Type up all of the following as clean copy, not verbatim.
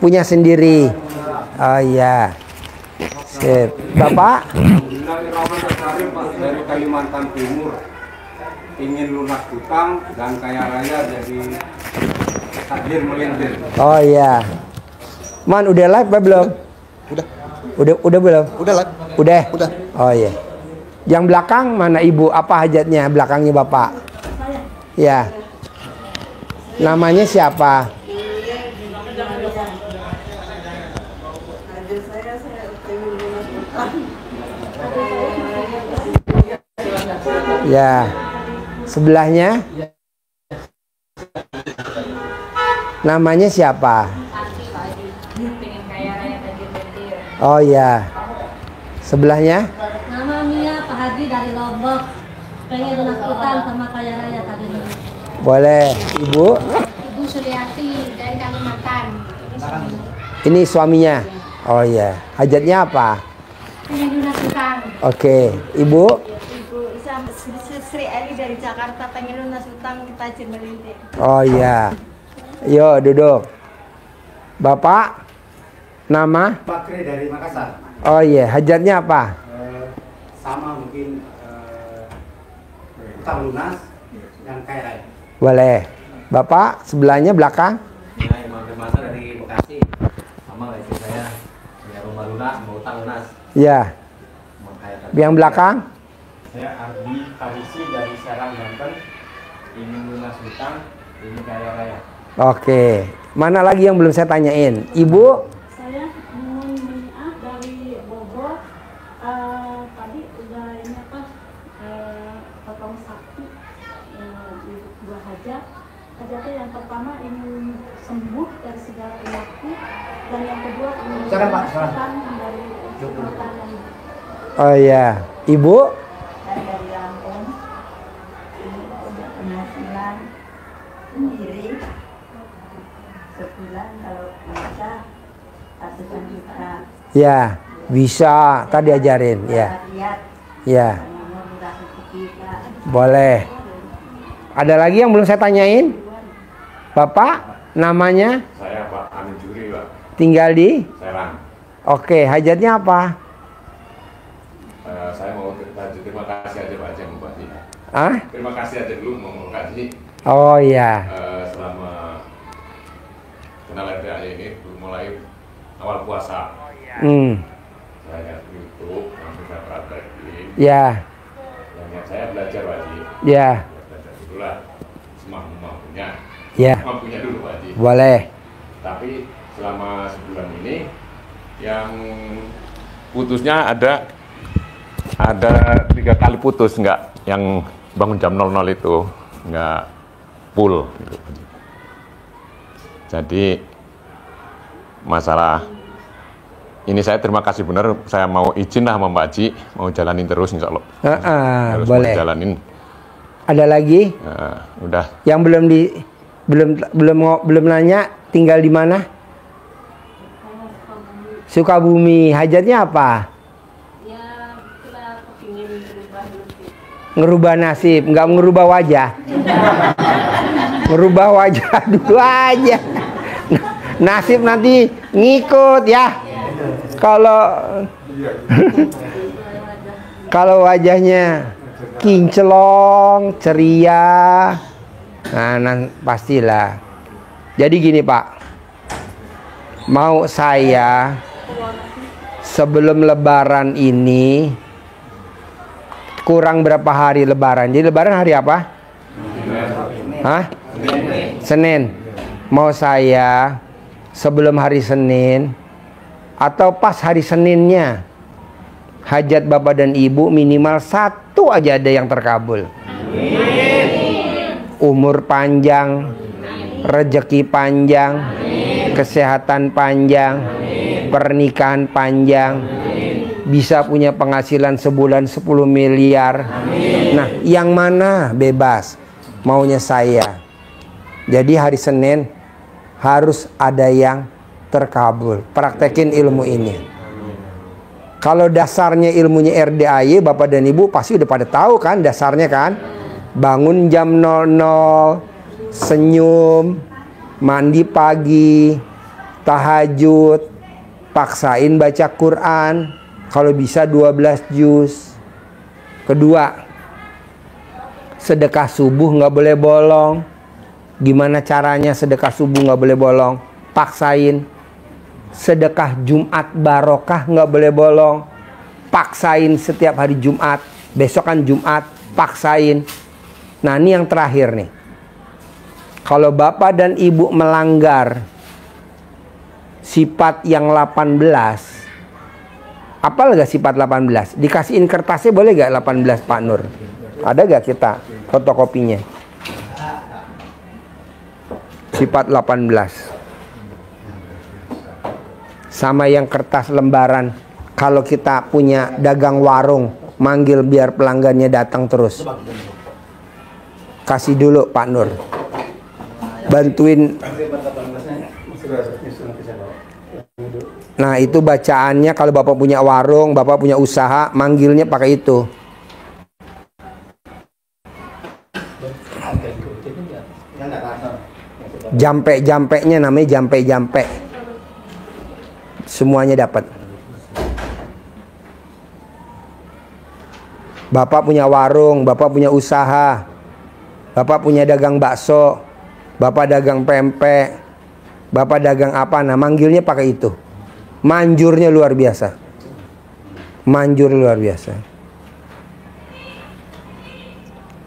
Punya sendiri. Oh iya. Sip. Bapak? Dari Kalimantan Timur, ingin lunas hutang dan kaya raya jadi takdir melintir. Oh iya. Man, udah live apa belum? Udah belum? Udah lah. Udah? Udah. Oh iya. Yang belakang mana ibu? Apa hajatnya belakangnya bapak? Ya. Namanya siapa? Ya. Sebelahnya? Namanya siapa? Oh ya. Sebelahnya? Nama Mia Pak Haji dari Lombok. Pengen lunas utang sama kaya raya tadi. Boleh. Ibu? Ibu Suryati dari Kalimantan. Ini suaminya? Oh iya. Hajatnya apa? Pengen lunas utang. Oke. Ibu? Ibu Sri Eli dari Jakarta pengen lunas utang kita tajir melintir. Oh iya. Yo duduk. Bapak? Nama? Bakri dari Makassar. Oh iya. Hajatnya apa? Sama mungkin hutang lunas dan kaya raya. Boleh. Bapak sebelahnya belakang? Nah, Imam Firmasa dari Bekasi, sama istri saya, ya rumah lunas, mau utang lunas. Ya. Yang belakang? Saya Ardi Tarisi dari Serang, Banten. Ingin lunas hutang, ini kaya raya. Oke. Mana lagi yang belum saya tanyain? Ibu? Saya mohon maaf dari Bogor. Tadi udah ini apa? Potong sapi di dua hajat. Hajatnya yang pertama ingin sembuh dari segala penyakit dan yang kedua ingin Pak, utang dari utang yang Oh iya. Ibu? Dari Lampung, ini udah penghasilan sendiri sebulan kalau bisa ratusan juta. Ya. Bisa. Tadi ajarin. Ya. Lihat Ya. murah rezeki Pak. Boleh. Ada lagi yang belum saya tanyain? Bapak? Namanya? Saya Pak Amin Juri, Pak. Tinggal di? Serang. Oke. Hajatnya apa? Saya mau terima kasih aja Pak Haji Pak Haji. Ah? Terima kasih aja dulu mau kasih Oh iya. selama kenal RPA ini mulai awal puasa. Saya lihat YouTube, langsung saya praktekin. Ya. Dan niat saya belajar Pak Haji. Ya. Belajar dululah semampu-mampunya. Ya. Mampunya dulu Pak Haji. Boleh. Tapi selama sebulan ini yang putusnya ada 3 kali putus, enggak yang bangun jam 00 itu enggak full gitu. Jadi masalah ini saya terima kasih benar, saya mau izin lah sama Mbak Haji, mau jalanin terus insya Allah. Terus boleh. mau jalanin. Ada lagi? Udah. Yang belum nanya, tinggal di mana? Sukabumi. Hajatnya apa? ya kita kepingin berubah nasib. Ngerubah nasib, nggak ngerubah wajah. Ngerubah wajah dulu aja. Nasib nanti ngikut ya. Kalau wajahnya kinclong, ceria, nah pastilah. Jadi gini Pak, mau saya sebelum Lebaran ini kurang berapa hari Lebaran? Jadi Lebaran hari apa? Hah? Senin. Mau saya sebelum hari Senin atau pas hari Seninnya hajat Bapak dan Ibu minimal 1 aja ada yang terkabul. Umur panjang, rezeki panjang, kesehatan panjang, pernikahan panjang, bisa punya penghasilan sebulan 10 miliar. Nah, yang mana bebas maunya saya. Jadi hari Senin harus ada yang terkabul. Praktekin ilmu ini. Kalau dasarnya ilmunya RDAY, Bapak dan Ibu pasti udah pada tahu kan dasarnya kan. Bangun jam 00, senyum, mandi pagi, tahajud, paksain baca Quran, kalau bisa 12 juz. Kedua, sedekah subuh nggak boleh bolong. Gimana caranya sedekah subuh nggak boleh bolong? Paksain. Sedekah Jumat barokah nggak boleh bolong. Paksain setiap hari Jumat. Besok kan Jumat, paksain. Nah ini yang terakhir nih. Kalau bapak dan ibu melanggar sifat yang 18, apal gak sifat 18? Dikasihin kertasnya boleh gak 18 Pak Nur? Ada gak kita fotokopinya? Sifat 18 sama yang kertas lembaran. Kalau kita punya dagang warung, manggil biar pelanggannya datang terus. Kasih dulu Pak Nur, bantuin. Nah itu bacaannya kalau bapak punya warung, bapak punya usaha, manggilnya pakai itu. Jampe-jampeknya namanya jampe-jampe. Semuanya dapat. Bapak punya warung, bapak punya usaha, bapak punya dagang bakso, bapak dagang pempek, bapak dagang apa, nah manggilnya pakai itu. Manjurnya luar biasa. Manjur luar biasa.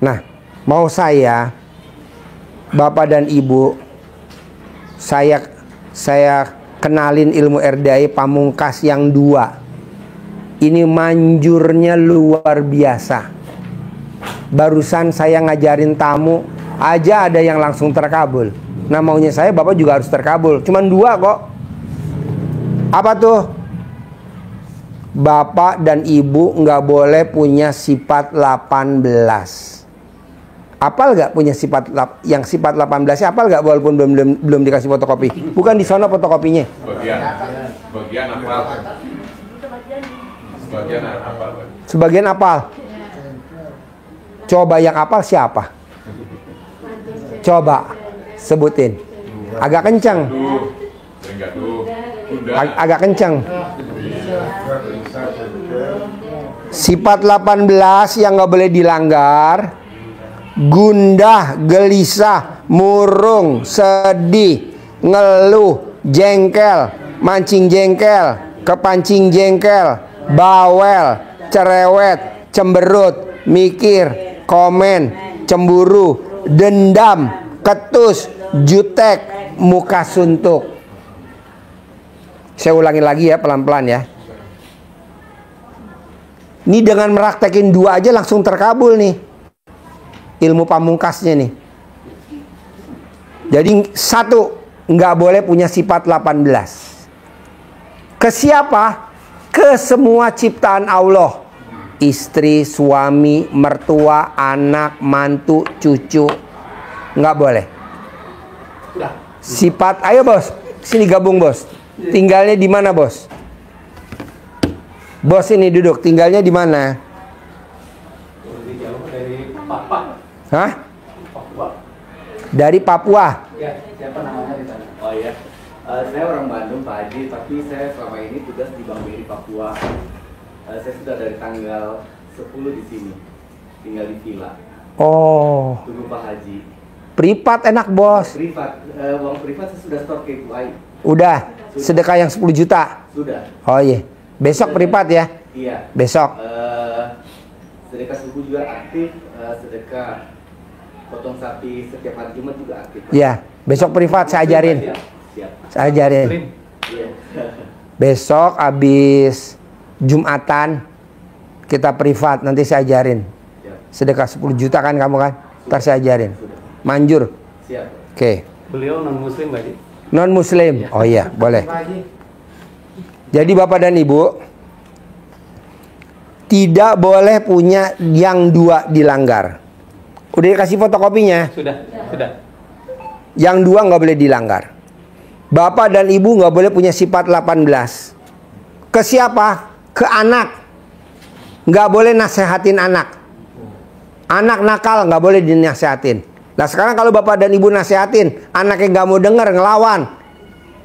Nah, mau saya, bapak dan ibu, saya kenalin ilmu RDI Pamungkas yang 2. Ini manjurnya luar biasa. Barusan saya ngajarin tamu aja ada yang langsung terkabul. Nah maunya saya bapak juga harus terkabul. Cuman 2 kok. Apa tuh? Bapak dan ibu nggak boleh punya sifat 18. Apal nggak punya sifat yang sifat 18? Apal nggak walaupun belum dikasih fotokopi? Bukan di sana fotokopinya. Bagian apal. Sebagian apal. Coba yang apal siapa? Coba sebutin. Agak kencang. Agak kencang. Sifat 18 yang nggak boleh dilanggar: gundah, gelisah, murung, sedih, ngeluh, jengkel, mancing jengkel, kepancing jengkel, bawel, cerewet, cemberut, mikir, komen, cemburu, dendam, ketus, jutek, muka suntuk. Saya ulangi lagi ya, pelan-pelan ya. Ini dengan meraktekin 2 aja langsung terkabul nih ilmu pamungkasnya nih. Jadi 1, nggak boleh punya sifat 18. Ke siapa? Ke semua ciptaan Allah. Istri, suami, mertua, anak, mantu, cucu. Nggak boleh. Sifat, ayo bos, sini gabung bos. Tinggalnya di mana bos? Bos ini duduk, tinggalnya di mana? Hah? Dari Papua. Ya, siapa namanya di sana? Oh iya. Saya orang Bandung Pak Haji, tapi saya selama ini tugas di Bang Beri Papua. Saya sudah dari tanggal 10 di sini, tinggal di villa. Oh. Tunggu Pak Haji. Privat enak bos. Privat, uang privat saya sudah store ke Ibu Ai. Udah, sedekah yang 10 juta. Sudah. Oh iya. Besok privat ya? Iya. Besok. Sedekah subuh juga aktif, sedekah potong sapi setiap hari Jumat juga aktif. Iya, besok privat saya ajarin. Siap. Saya ajarin. Iya. Besok habis Jumatan kita privat, nanti saya ajarin. Siap. Sedekah 10 juta kan kamu kan? Ntar saya ajarin. Manjur. Siap. Oke. Beliau non muslim Pak Haji. Non muslim. Oh iya, boleh. Jadi Bapak dan Ibu tidak boleh punya yang 2 dilanggar. Udah dikasih fotokopinya? Sudah. Yang 2 nggak boleh dilanggar. Bapak dan Ibu nggak boleh punya sifat 18. Ke siapa? Ke anak. Nggak boleh nasehatin anak. Anak nakal nggak boleh dinasehatin. Nah sekarang kalau Bapak dan Ibu nasehatin, anaknya nggak mau denger, ngelawan.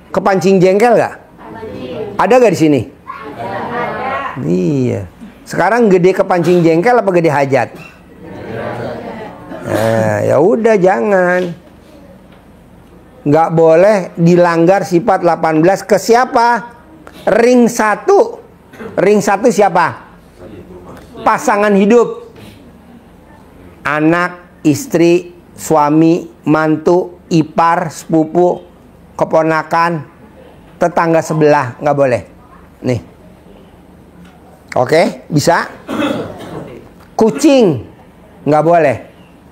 kepancing jengkel nggak? Ada nggak di sini? Iya. Sekarang gede kepancing jengkel apa gede hajat? Nah, ya udah jangan. Nggak boleh dilanggar sifat 18 ke siapa? Ring 1. Ring 1 siapa? Pasangan hidup. Anak, istri, suami, mantu, ipar, sepupu, keponakan, tetangga sebelah, nggak boleh. Nih. Oke, bisa? Kucing, nggak boleh.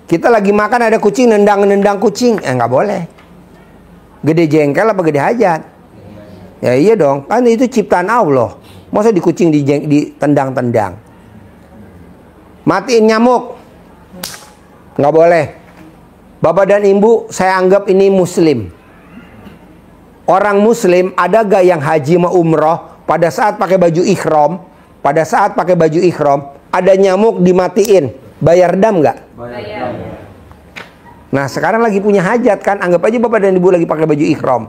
Kita lagi makan ada kucing nendang-nendang kucing, nggak boleh. Gede jengkel apa gede hajat? Ya iya dong, kan itu ciptaan Allah. Masa di kucing ditendang-tendang? Matiin nyamuk, nggak boleh. Bapak dan ibu, saya anggap ini muslim. Orang muslim ada gak yang haji mau umroh pada saat pakai baju ihram? Pada saat pakai baju ihram ada nyamuk dimatiin, bayar dam nggak? Bayar. Nah sekarang lagi punya hajat kan, anggap aja bapak dan ibu lagi pakai baju ihram.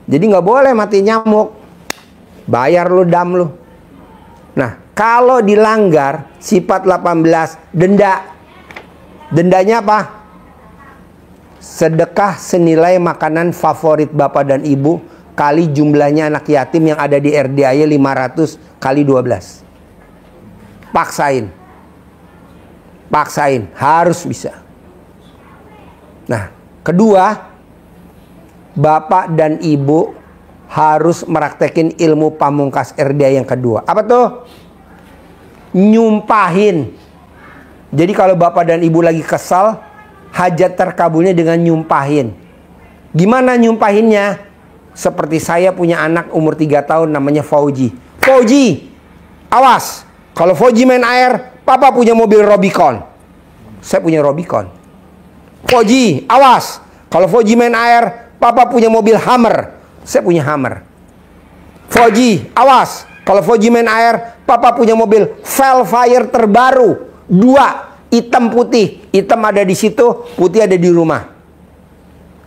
Jadi nggak boleh mati nyamuk, bayar lu dam lu. Nah kalau dilanggar sifat 18 denda. Dendanya apa? Sedekah senilai makanan favorit bapak dan ibu kali jumlahnya anak yatim yang ada di RDAY 500 kali 12. Paksain. Paksain, harus bisa. Nah, kedua, bapak dan ibu harus meraktekin ilmu pamungkas RDA yang kedua. Apa tuh? Nyumpahin. Jadi kalau bapak dan ibu lagi kesal, hajat terkabulnya dengan nyumpahin. Gimana nyumpahinnya? Seperti saya punya anak umur 3 tahun namanya Fauji. Fauji, awas. Kalau Fauji main air, papa punya mobil Robicon. Saya punya Robicon. Fauji, awas. Kalau Fauji main air, papa punya mobil Hummer. Saya punya Hummer. Fauji, awas. Kalau Fauji main air, papa punya mobil Velfire terbaru. 2, hitam putih. Hitam ada di situ, putih ada di rumah.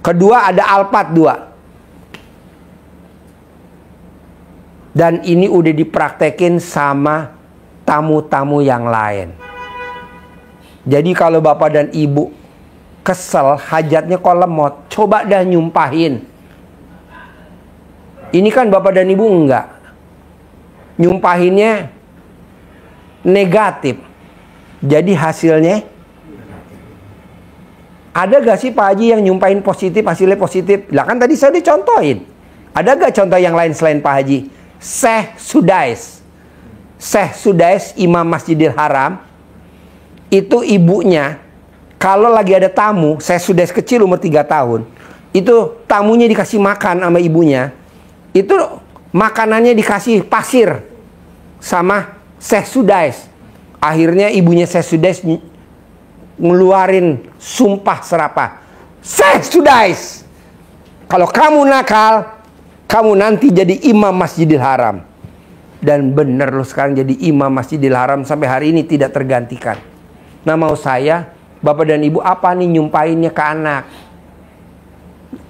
Kedua ada Alphard 2. Dan ini udah dipraktekin sama tamu-tamu yang lain. Jadi kalau bapak dan ibu kesel, hajatnya kok lemot, coba dah nyumpahin. Ini kan bapak dan ibu enggak. Nyumpahinnya negatif. Jadi hasilnya ada gak sih Pak Haji yang nyumpahin positif, hasilnya positif? Lah kan tadi saya udah contohin. Ada gak contoh yang lain selain Pak Haji? Syekh Sudais. Syekh Sudais, Imam Masjidil Haram, itu ibunya kalau lagi ada tamu, Syekh Sudais kecil umur 3 tahun, itu tamunya dikasih makan sama ibunya, itu makanannya dikasih pasir sama Syekh Sudais. Akhirnya ibunya Syekh Sudais ngeluarin sumpah serapah. Syekh Sudais, kalau kamu nakal, kamu nanti jadi Imam Masjidil Haram. Dan bener loh sekarang jadi imam Masjidil Haram sampai hari ini tidak tergantikan. Nah mau saya, bapak dan ibu apa nih nyumpahinnya ke anak?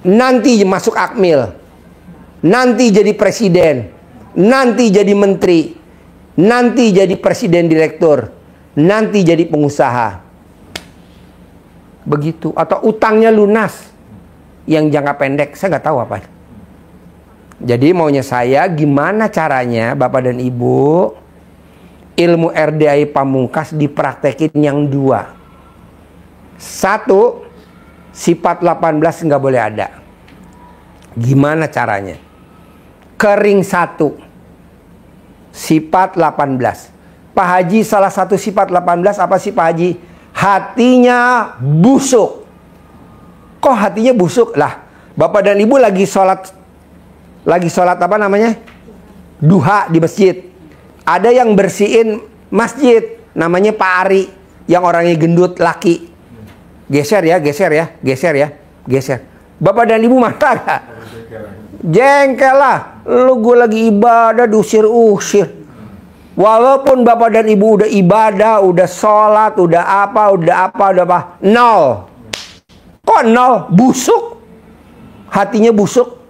Nanti masuk akmil, nanti jadi presiden, nanti jadi menteri, nanti jadi presiden direktur, nanti jadi pengusaha. Begitu. Atau utangnya lunas yang jangka pendek, saya nggak tahu apa. Jadi maunya saya gimana caranya bapak dan ibu ilmu RDAI pamungkas dipraktekin yang 2. 1, sifat 18 nggak boleh ada. Gimana caranya? Kering 1, sifat 18. Pak Haji salah satu sifat 18 apa sih Pak Haji? Hatinya busuk. Kok hatinya busuk? Lah, bapak dan ibu lagi sholat apa namanya? Duha di masjid. Ada yang bersihin masjid, namanya Pak Ari, yang orangnya gendut laki. Geser ya. Bapak dan ibu marah gak? Jengkel lah. Lu gue lagi ibadah diusir-usir. Walaupun bapak dan ibu udah ibadah, udah sholat, udah apa. Nol. Kok nol? Busuk. Hatinya busuk.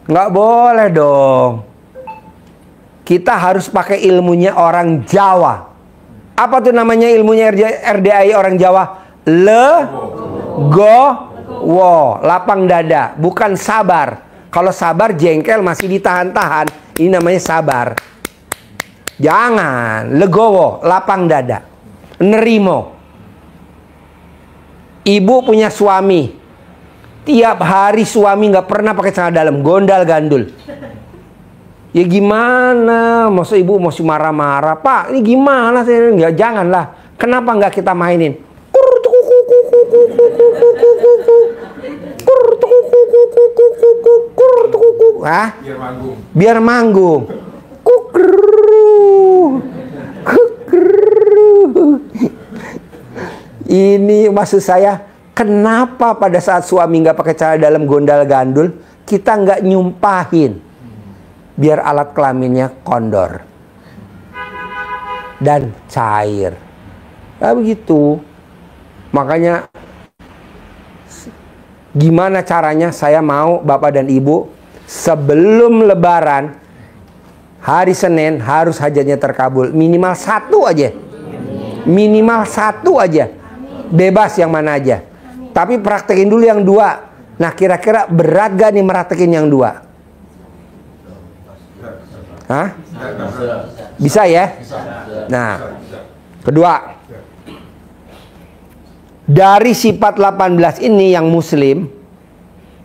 Nggak boleh dong. Kita harus pakai ilmunya orang Jawa. Apa tuh namanya ilmunya RDAI orang Jawa? Legowo, lapang dada, bukan sabar. Kalau sabar jengkel masih ditahan-tahan, ini namanya sabar. Jangan, legowo, lapang dada, nerimo. Ibu punya suami, tiap hari suami nggak pernah pakai celana dalam, gondal gandul. Ya gimana, masa ibu masih marah-marah, Pak, ini gimana sih? Nggak, janganlah. Kenapa nggak kita mainin? Hah? Biar manggung. Ini maksud saya, kenapa pada saat suami nggak pakai celana dalam gondal gandul, kita nggak nyumpahin, biar alat kelaminnya kondor dan cair. Nah, begitu. Makanya gimana caranya saya mau Bapak dan Ibu sebelum Lebaran hari Senin harus hajatnya terkabul, minimal satu aja, minimal satu aja, bebas yang mana aja. Tapi praktekin dulu yang dua. Nah, kira-kira berat gak nih meraktekin yang dua? Hah? Bisa ya? Nah, kedua, dari sifat 18 ini yang muslim,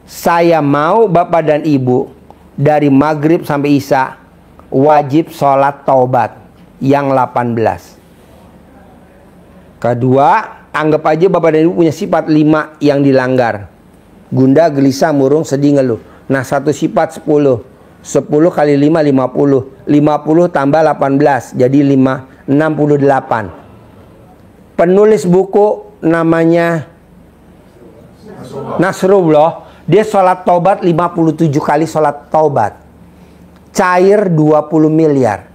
saya mau Bapak dan Ibu dari maghrib sampai isya wajib sholat taubat yang 18. Kedua, anggap aja Bapak dan Ibu punya sifat 5 yang dilanggar. Gundah, gelisah, murung, sedih, ngeluh. Nah, satu sifat 10. 10 kali 5, 50. 50 tambah 18, jadi 68. Penulis buku namanya Nasrullah, dia sholat taubat 57 kali sholat taubat. Cair 20 miliar.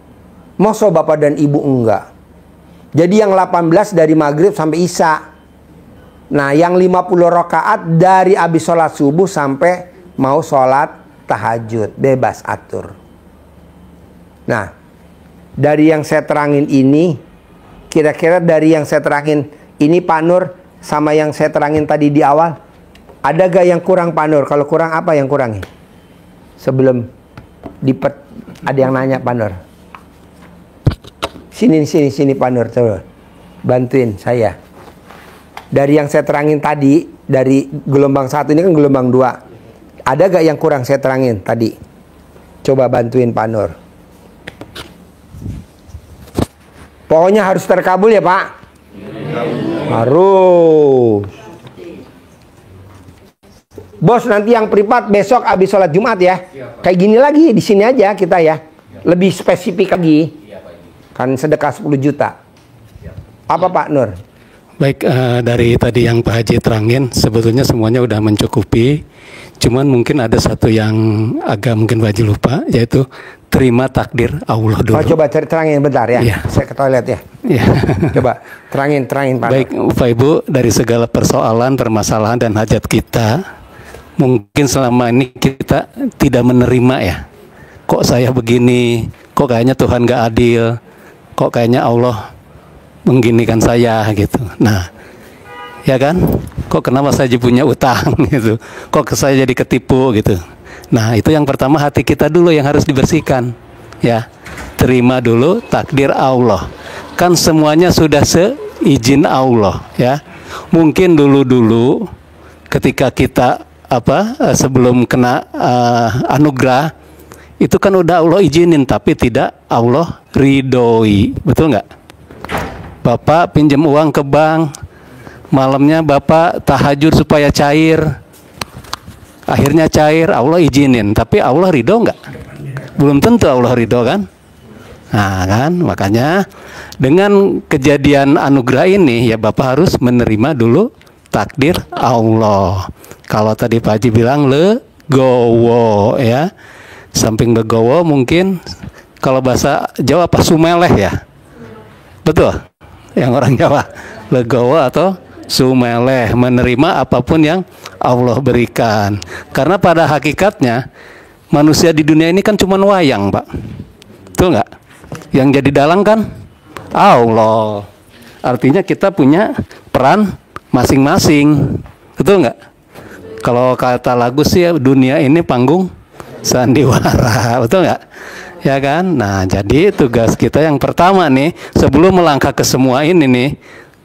Masa Bapak dan Ibu enggak? Jadi yang 18 dari maghrib sampai isya. Nah, yang 50 rakaat dari habis sholat subuh sampai mau sholat tahajud. Bebas atur. Nah, dari yang saya terangin ini, kira-kira dari yang saya terangin ini Pak Nur sama yang saya terangin tadi di awal, ada gak yang kurang Pak Nur? Kalau kurang apa yang kurang? Sebelum ada yang nanya Pak Nur. Sini Pak Nur, coba bantuin saya. Dari yang saya terangin tadi, dari gelombang 1 ini kan gelombang 2. Ada gak yang kurang saya terangin tadi? Coba bantuin Pak Nur. Pokoknya harus terkabul ya Pak. Harus. Bos, nanti yang privat besok habis sholat Jumat ya. Kayak gini lagi di sini aja kita ya. Lebih spesifik lagi. Kan sedekah 10 juta. Apa Pak Nur? Baik, dari tadi yang Pak Haji terangin sebetulnya semuanya udah mencukupi. Cuman mungkin ada satu yang agak mungkin Pak Haji lupa, yaitu terima takdir Allah dulu. Oh, coba terangin bentar ya. Ya. Saya ke toilet ya. Ya. Coba terangin Pak. Baik, Bapak Ibu, dari segala persoalan, permasalahan dan hajat kita, mungkin selama ini kita tidak menerima ya. Kok saya begini? Kok kayaknya Tuhan gak adil? Kok kayaknya Allah mengginikan saya gitu. Nah, ya kan? Kok kenapa saya punya utang gitu? Kok saya jadi ketipu gitu? Nah, itu yang pertama, hati kita dulu yang harus dibersihkan. Ya, terima dulu takdir Allah. Kan semuanya sudah seizin Allah. Ya, mungkin dulu ketika kita sebelum kena anugerah itu kan udah Allah izinin, tapi tidak Allah ridhoi, betul nggak? Bapak pinjam uang ke bank, malamnya Bapak tahajud supaya cair, akhirnya cair, Allah izinin, tapi Allah ridho nggak? Belum tentu Allah ridho kan? Nah kan, makanya dengan kejadian anugerah ini ya Bapak harus menerima dulu takdir Allah. Kalau tadi Pak Haji bilang legowo ya, samping legowo mungkin kalau bahasa Jawa apa sumeleh ya, betul? Yang orang Jawa legowo atau sumeleh, menerima apapun yang Allah berikan. Karena pada hakikatnya manusia di dunia ini kan cuma wayang, Pak. Betul nggak? Yang jadi dalang kan Allah. Artinya kita punya peran masing-masing. Betul nggak? Kalau kata lagu sih, dunia ini panggung sandiwara. Betul nggak? Ya kan? Nah, jadi tugas kita yang pertama nih, sebelum melangkah ke semua ini nih,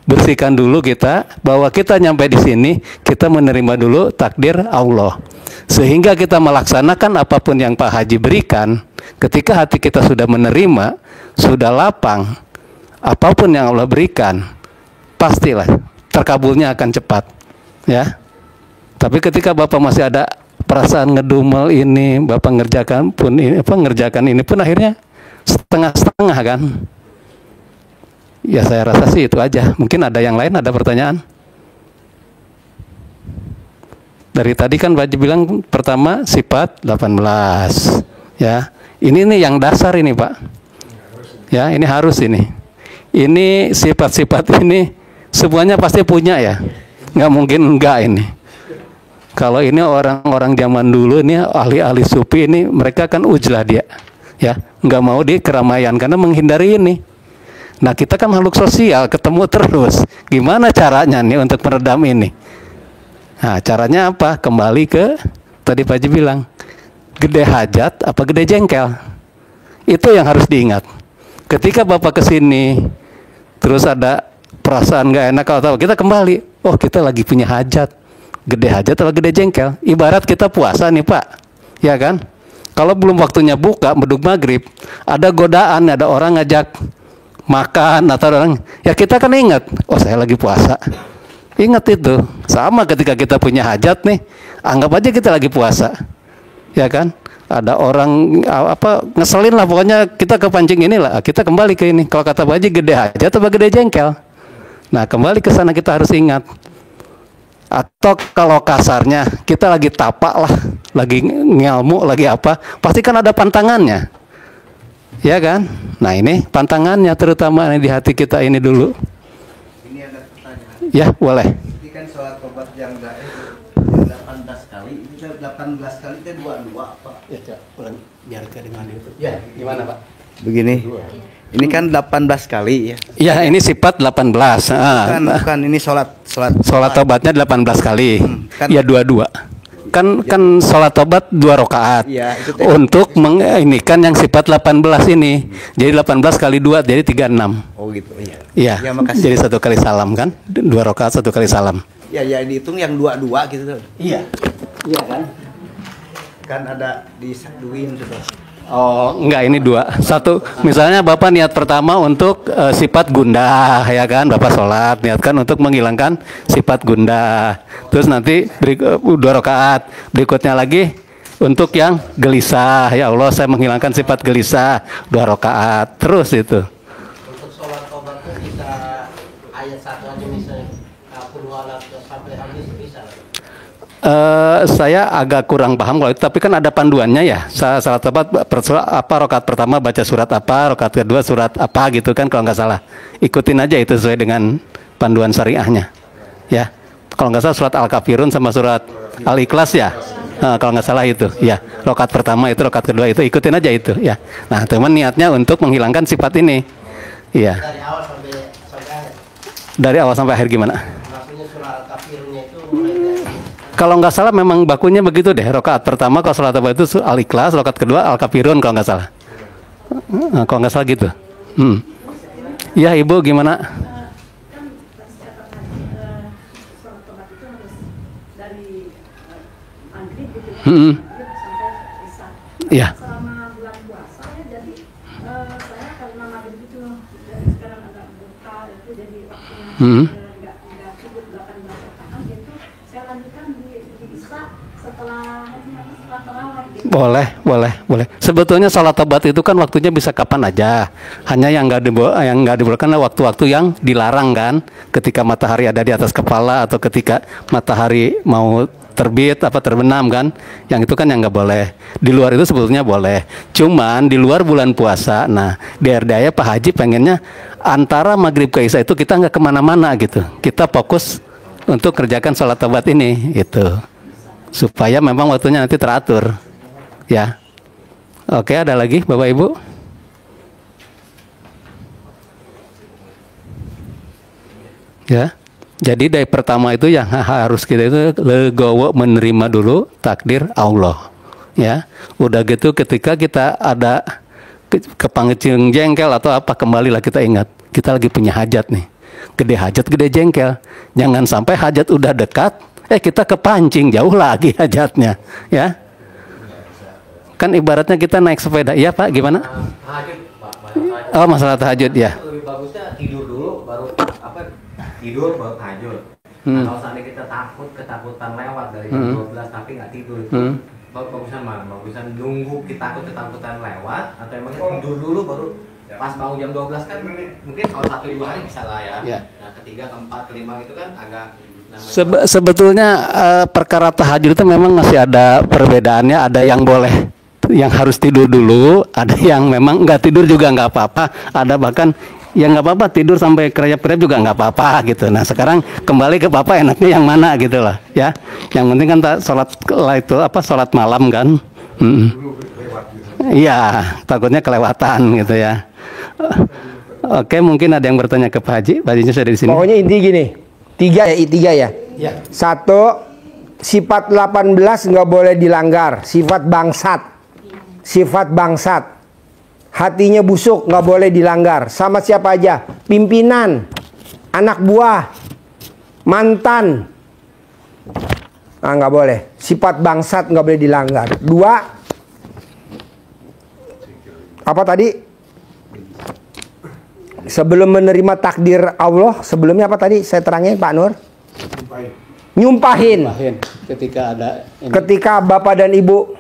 bersihkan dulu kita, bahwa kita nyampe di sini, kita menerima dulu takdir Allah. Sehingga kita melaksanakan apapun yang Pak Haji berikan, ketika hati kita sudah menerima, sudah lapang, apapun yang Allah berikan, pastilah terkabulnya akan cepat. Ya. Tapi ketika Bapak masih ada perasaan ngedumel ini, Bapak ngerjakan ini pun akhirnya setengah-setengah kan. Ya saya rasa sih itu aja. Mungkin ada yang lain, ada pertanyaan? Dari tadi kan Pak Haji bilang pertama sifat 18. Ya, ini nih yang dasar ini Pak. Ya, ini harus ini. Ini sifat-sifat ini semuanya pasti punya ya. Nggak mungkin enggak ini. Kalau ini orang-orang zaman dulu ini ahli-ahli sufi ini, mereka kan ujlah dia. Ya, nggak mau di keramaian karena menghindari ini. Nah, kita kan makhluk sosial, ketemu terus. Gimana caranya nih untuk meredam ini? Nah, caranya apa? Kembali ke tadi Pak Haji bilang, gede hajat apa gede jengkel? Itu yang harus diingat. Ketika Bapak kesini, terus ada perasaan nggak enak kalau tahu, kita kembali. Oh, kita lagi punya hajat. Gede hajat atau gede jengkel? Ibarat kita puasa nih Pak, ya kan? Kalau belum waktunya buka, beduk maghrib, ada godaan, ada orang ngajak makan atau orang, ya kita kan ingat, oh saya lagi puasa. Ingat itu, sama ketika kita punya hajat nih, anggap aja kita lagi puasa, ya kan? Ada orang ngeselin lah, pokoknya kita kepancing inilah, kita kembali ke ini. Kalau kata Pak Haji, gede hajat atau gede jengkel? Nah, kembali ke sana kita harus ingat. Atau kalau kasarnya kita lagi tapak lah, lagi ngelmu, lagi apa, pasti kan ada pantangannya, ya kan? Nah ini pantangannya terutama di hati kita ini dulu. Ini ada pertanyaan. Ya boleh. Ini kan sholat tobat yang 18 kali, ini kan 18 kali kan 22 Pak. Ya coba biar ke dimana itu. Ya gimana Pak? Begini. Ini kan 18 kali ya. Ya ini sifat 18. Bukan ini sholat tobatnya 18 kali. Kan, ya 22. Kan sholat tobat 2 rakaat. Ya, untuk kan yang sifat 18 ini. Jadi 18 kali 2 jadi 36. Oh gitu iya. Iya. Ya, makasih. Jadi 1 kali salam kan? 2 rakaat 1 kali salam. Ya dihitung yang 22 gitu tuh. Iya. Iya kan? Kan ada disaduin gitu. Oh, enggak, ini 2. 1, misalnya Bapak niat pertama untuk sifat gundah, ya kan? Bapak sholat, niatkan untuk menghilangkan sifat gundah. Terus nanti 2 rakaat. Berikutnya lagi untuk yang gelisah. Ya Allah, saya menghilangkan sifat gelisah. 2 rakaat. Terus itu. Untuk sholat tobatnya bisa ayat 1 aja misalnya. Sampai habis bisa. Saya agak kurang paham kalau itu, tapi kan ada panduannya ya. Salat tobat rakaat pertama baca surat apa, rakaat kedua surat apa gitu kan kalau nggak salah. Ikutin aja itu sesuai dengan panduan syariahnya. Ya. Kalau nggak salah surat Al-Kafirun sama surat Al-Ikhlas ya. Kalau nggak salah itu. Ya. Rakaat pertama itu, rakaat kedua itu ikutin aja itu ya. Nah, teman niatnya untuk menghilangkan sifat ini. Iya. Dari awal sampai akhir. Dari awal sampai akhir gimana? Maksudnya surat Al-Kafirunnya itu mulai dari Kalau nggak salah memang bakunya begitu deh. Rakaat pertama kalau sholat tobat itu Al-Ikhlas, rakaat kedua Al-Kafirun kalau nggak salah. Kalau nggak salah gitu. Ya Ibu gimana? Kan sholat tobat itu harus dari maghrib gitu ya, sampai isya. Iya. Selama bulan puasa ya, jadi saya karena maghrib itu sekarang agak buka itu jadi waktunya nggak cukup 18 rakaat gitu, saya lanjutkan di isya setelah tarawih gitu. Boleh. Sebetulnya sholat tobat itu kan waktunya bisa kapan aja. Hanya yang nggak dibolehkan adalah waktu-waktu yang dilarang kan. Ketika matahari ada di atas kepala atau ketika matahari mau terbit apa terbenam kan. Yang itu kan yang nggak boleh. Di luar itu sebetulnya boleh. Cuman di luar bulan puasa. Nah, di RDA Pak Haji pengennya antara maghrib ke isya itu kita nggak kemana-mana gitu. Kita fokus untuk kerjakan sholat tobat ini itu. Supaya memang waktunya nanti teratur. Ya. Oke, ada lagi Bapak Ibu? Ya. Jadi dari pertama itu yang harus kita itu legowo menerima dulu takdir Allah. Ya. Udah gitu ketika kita ada kepangecing jengkel atau apa, kembalilah kita ingat kita lagi punya hajat nih. Gede hajat, gede jengkel. Jangan sampai hajat udah dekat, kita kepancing jauh lagi hajatnya, ya. Kan ibaratnya kita naik sepeda, iya Pak, gimana? Tahajud, Pak. Oh, masalah tahajud ya. Lebih bagusnya tidur dulu, baru tidur baru tahajud. Kalau seandainya kita ketakutan lewat dari jam 12 tapi nggak tidur, itu bagusan mana? Bagusan nunggu kita ketakutan lewat, atau emang tidur dulu baru pas bangun jam 12 kan mungkin kalau 1-2 hari bisa lah ya. Nah, ketiga, keempat, kelima itu kan agak sebetulnya perkara tahajud itu memang masih ada perbedaannya. Ada yang boleh, yang harus tidur dulu, ada yang memang nggak tidur juga nggak apa-apa, ada bahkan yang nggak apa-apa tidur sampai kerja-kerja juga nggak apa-apa gitu. Nah sekarang kembali ke Bapak enaknya yang mana gitu lah ya. Yang penting kan sholat malam kan. Iya, takutnya kelewatan gitu ya. Oke, mungkin ada yang bertanya ke Pak Haji. Pak Hajinya sudah di sini. Pokoknya inti gini, tiga ya. Satu, sifat 18 nggak boleh dilanggar. Sifat bangsat, hatinya busuk, nggak boleh dilanggar. Sama siapa aja, pimpinan, anak buah, mantan, nggak boleh. Sifat bangsat nggak boleh dilanggar. Dua, apa tadi? Sebelum menerima takdir Allah, sebelumnya apa tadi? Saya terangin Pak Nur. Nyumpahin. Ketika Bapak dan Ibu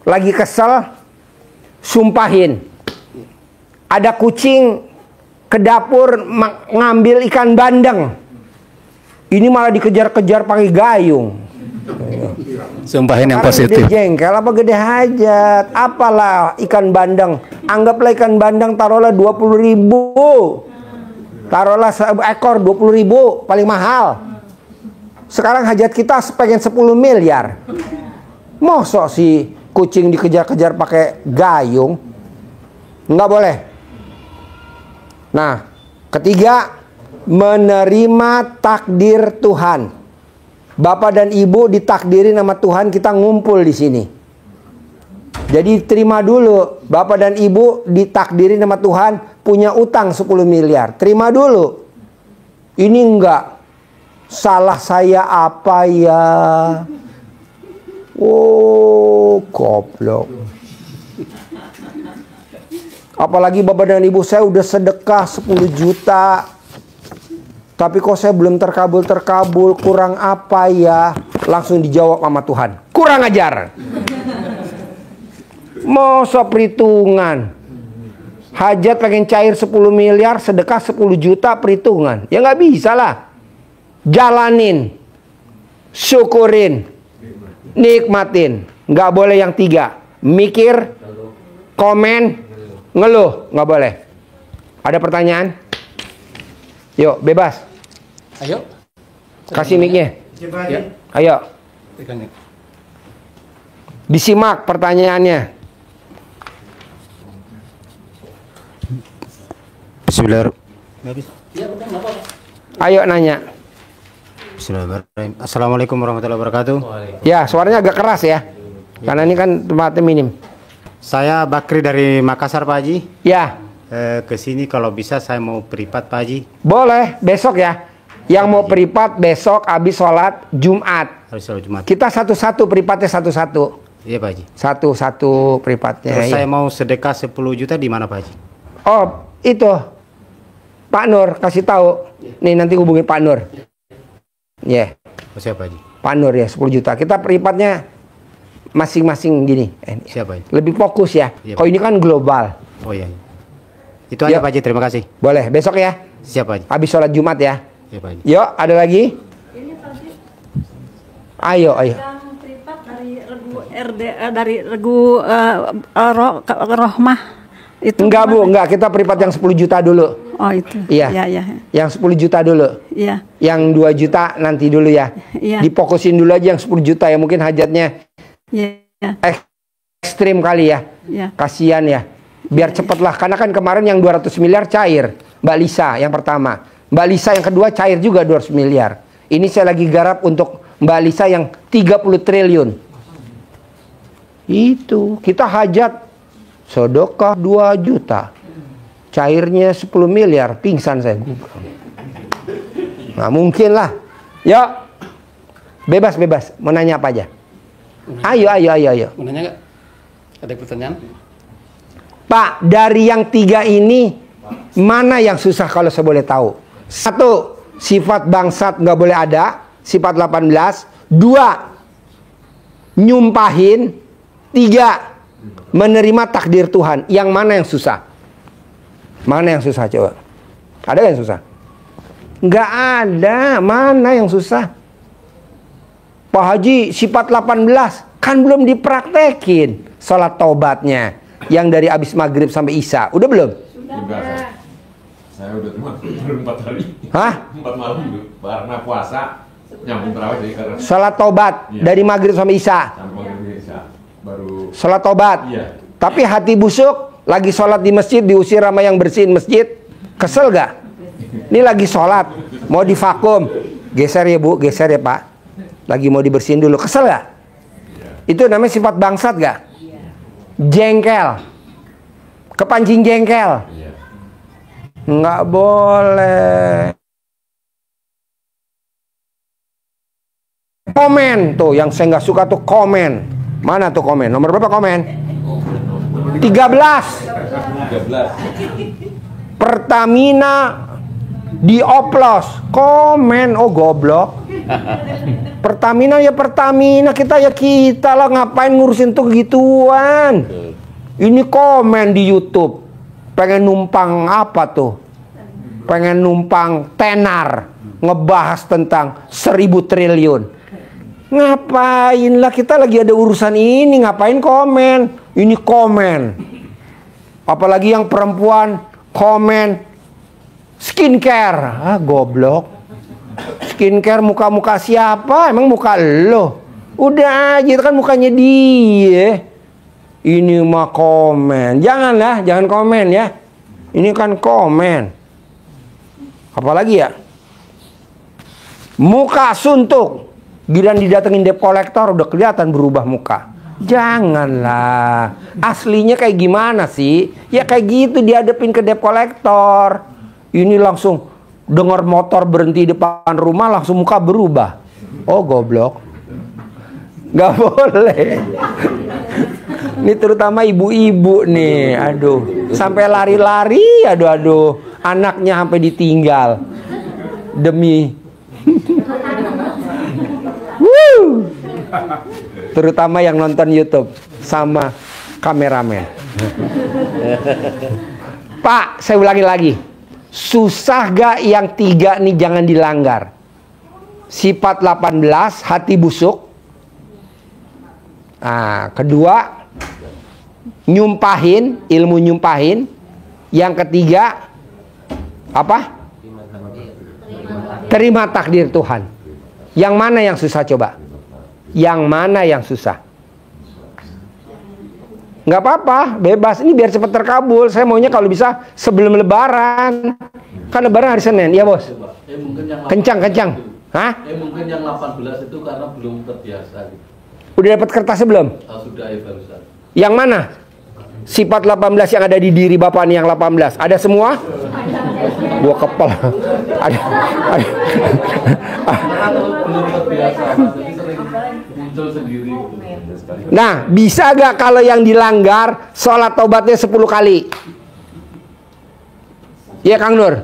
lagi kesel, sumpahin. Ada kucing ke dapur ngambil ikan bandeng. Ini malah dikejar-kejar pakai gayung. Sumpahin yang positif. Gede jengkel apa gede hajat? Apalah ikan bandeng. Anggaplah ikan bandeng taruhlah 20.000. Taruhlah seekor 20.000 paling mahal. Sekarang hajat kita pengen 10 miliar. Mosok si kucing dikejar-kejar pakai gayung? Nggak boleh. Nah, ketiga, menerima takdir Tuhan. Bapak dan Ibu ditakdirin sama Tuhan kita ngumpul di sini. Jadi terima dulu, Bapak dan Ibu ditakdirin sama Tuhan punya utang 10 miliar. Terima dulu. Ini enggak. Salah saya apa ya? Oh, goblok. Apalagi Bapak dan Ibu saya udah sedekah 10 juta. Tapi kok saya belum terkabul, kurang apa ya? Langsung dijawab sama Tuhan. Kurang ajar. Masa perhitungan. Hajat pengen cair 10 miliar, sedekah 10 juta perhitungan. Ya nggak bisa lah. Jalanin. Syukurin. Nikmatin. Nggak boleh yang tiga. Mikir, komen, ngeluh. Nggak boleh. Ada pertanyaan? Yuk, bebas. Ayo. Kasih mic-nya. Ya. Ayo. Disimak pertanyaannya. Bismillahirrahmanirrahim. Ayo nanya. Bismillahirrahmanirrahim. Assalamualaikum warahmatullahi wabarakatuh. Ya, suaranya agak keras ya. Karena ini kan tempatnya minim. Saya Bakri dari Makassar, Pak Haji. Ya. Ke sini kalau bisa saya mau privat, Pak Haji. Boleh, besok ya. Yang mau privat besok habis sholat Jumat. Habis sholat Jumat. Kita satu-satu privatnya satu-satu. Iya, Pak Haji. Satu-satu privatnya. Terus ya. saya mau sedekah 10 juta di mana, Pak Haji? Oh, itu. Pak Nur kasih tahu. Nih nanti hubungi Pak Nur. Ya. Yeah. Siapa, Haji? Pak Nur ya 10 juta. Kita privatnya masing-masing gini. Siapa, Haji? Lebih fokus ya. Iya, kalau ini kan global. Oh iya. Itu aja, Pak Haji. Terima kasih. Boleh, besok ya. Siap, Pak Haji. Habis sholat Jumat ya. Iya, Pak Haji. Yuk, ada lagi? Ini tadi Ayo. yang privat dari regu dari regu Rohmah itu. Enggak, Bu, enggak. Kita privat yang 10 juta dulu. Oh, itu. Iya. Iya. Yang 10 juta dulu. Iya. Yang 2 juta nanti dulu ya. Iya. Difokusin dulu aja yang 10 juta ya, mungkin hajatnya. Iya. ekstrim kali ya. Ya. Kasihan ya. Biar cepet lah. Karena kan kemarin yang 200 miliar cair. Mbak Lisa yang pertama. Mbak Lisa yang kedua cair juga 200 miliar. Ini saya lagi garap untuk Mbak Lisa yang 30 triliun. Itu. Kita hajat sedekah 2 juta. Cairnya 10 miliar. Pingsan saya. Nah mungkin lah. Yuk. Bebas. Mau nanya apa aja? Ayo. Mau nanya nggak? Ada pertanyaan? Pak, dari yang 3 ini mana yang susah kalau saya boleh tahu? 1, sifat bangsat nggak boleh ada, sifat 18. 2, nyumpahin. 3, menerima takdir Tuhan. Yang mana yang susah? Mana yang susah coba? Ada yang susah? Nggak ada. Mana yang susah? Pak Haji, sifat 18 kan belum dipraktekin sholat taubatnya yang dari abis maghrib sampai isya. Udah belum? Sudah. Saya udah cuma baru 4 hari. Hah? 4 malam dulu. Karena puasa nyambung terawih jadi karena Sholat taubat iya. dari maghrib sampai isya. Sampai maghrib isya baru Sholat taubat. Iya. Tapi hati busuk, lagi sholat di masjid diusir sama yang bersihin masjid. Kesel gak? Ini lagi sholat, mau divakum. Geser ya Bu, geser ya Pak. Lagi mau dibersihin dulu, kesel gak? Itu namanya sifat bangsat gak? Jengkel. Kepancing jengkel. Nggak boleh. Komen tuh, yang saya nggak suka tuh komen. Mana tuh komen? Nomor berapa komen? 13. Pertamina dioplos. Komen, oh goblok. Pertamina ya Pertamina, kita ya kita lah, ngapain ngurusin tuh gituan. Ini komen di YouTube. Pengen numpang apa tuh? Pengen numpang tenar, ngebahas tentang 1000 triliun. Ngapain lah, kita lagi ada urusan ini, ngapain komen? Ini komen. Apalagi yang perempuan komen skincare. Ah goblok. Skincare muka-muka siapa? Emang muka lo? Udah aja, itu kan mukanya dia. Ini mah komen. Janganlah, jangan komen ya. Ini kan komen. Apalagi ya? Muka suntuk. Giliran didatengin debt collector udah kelihatan berubah muka. Janganlah. Aslinya kayak gimana sih? Ya kayak gitu dihadapin ke debt collector. Ini langsung dengar motor berhenti depan rumah langsung muka berubah. Oh goblok. Gak boleh. Ini terutama ibu-ibu nih. Aduh. Sampai lari-lari. Aduh. Anaknya sampai ditinggal. Demi. Woo. Terutama yang nonton YouTube. Sama kameramen. Pak, saya ulangi lagi. Susah gak yang 3 nih jangan dilanggar? Sifat 18, hati busuk. Nah, kedua, nyumpahin, ilmu nyumpahin. Yang ketiga, apa? Terima takdir Tuhan. Yang mana yang susah coba? Yang mana yang susah? Nggak apa-apa, bebas. Ini biar cepat terkabul. Saya maunya kalau bisa sebelum Lebaran. Kan Lebaran hari Senin, ya bos? Kencang. Hah? Mungkin yang 18 itu karena belum terbiasa. Gitu. Udah dapat kertasnya belum? Sudah ya barusan. Yang mana? Sifat 18 yang ada di diri Bapak nih yang 18. Ada semua? Gua kepel. Ada. Belum terbiasa, jadi sering muncul sendiri. Nah, bisa gak kalau yang dilanggar sholat taubatnya 10 kali? Iya Kang Nur.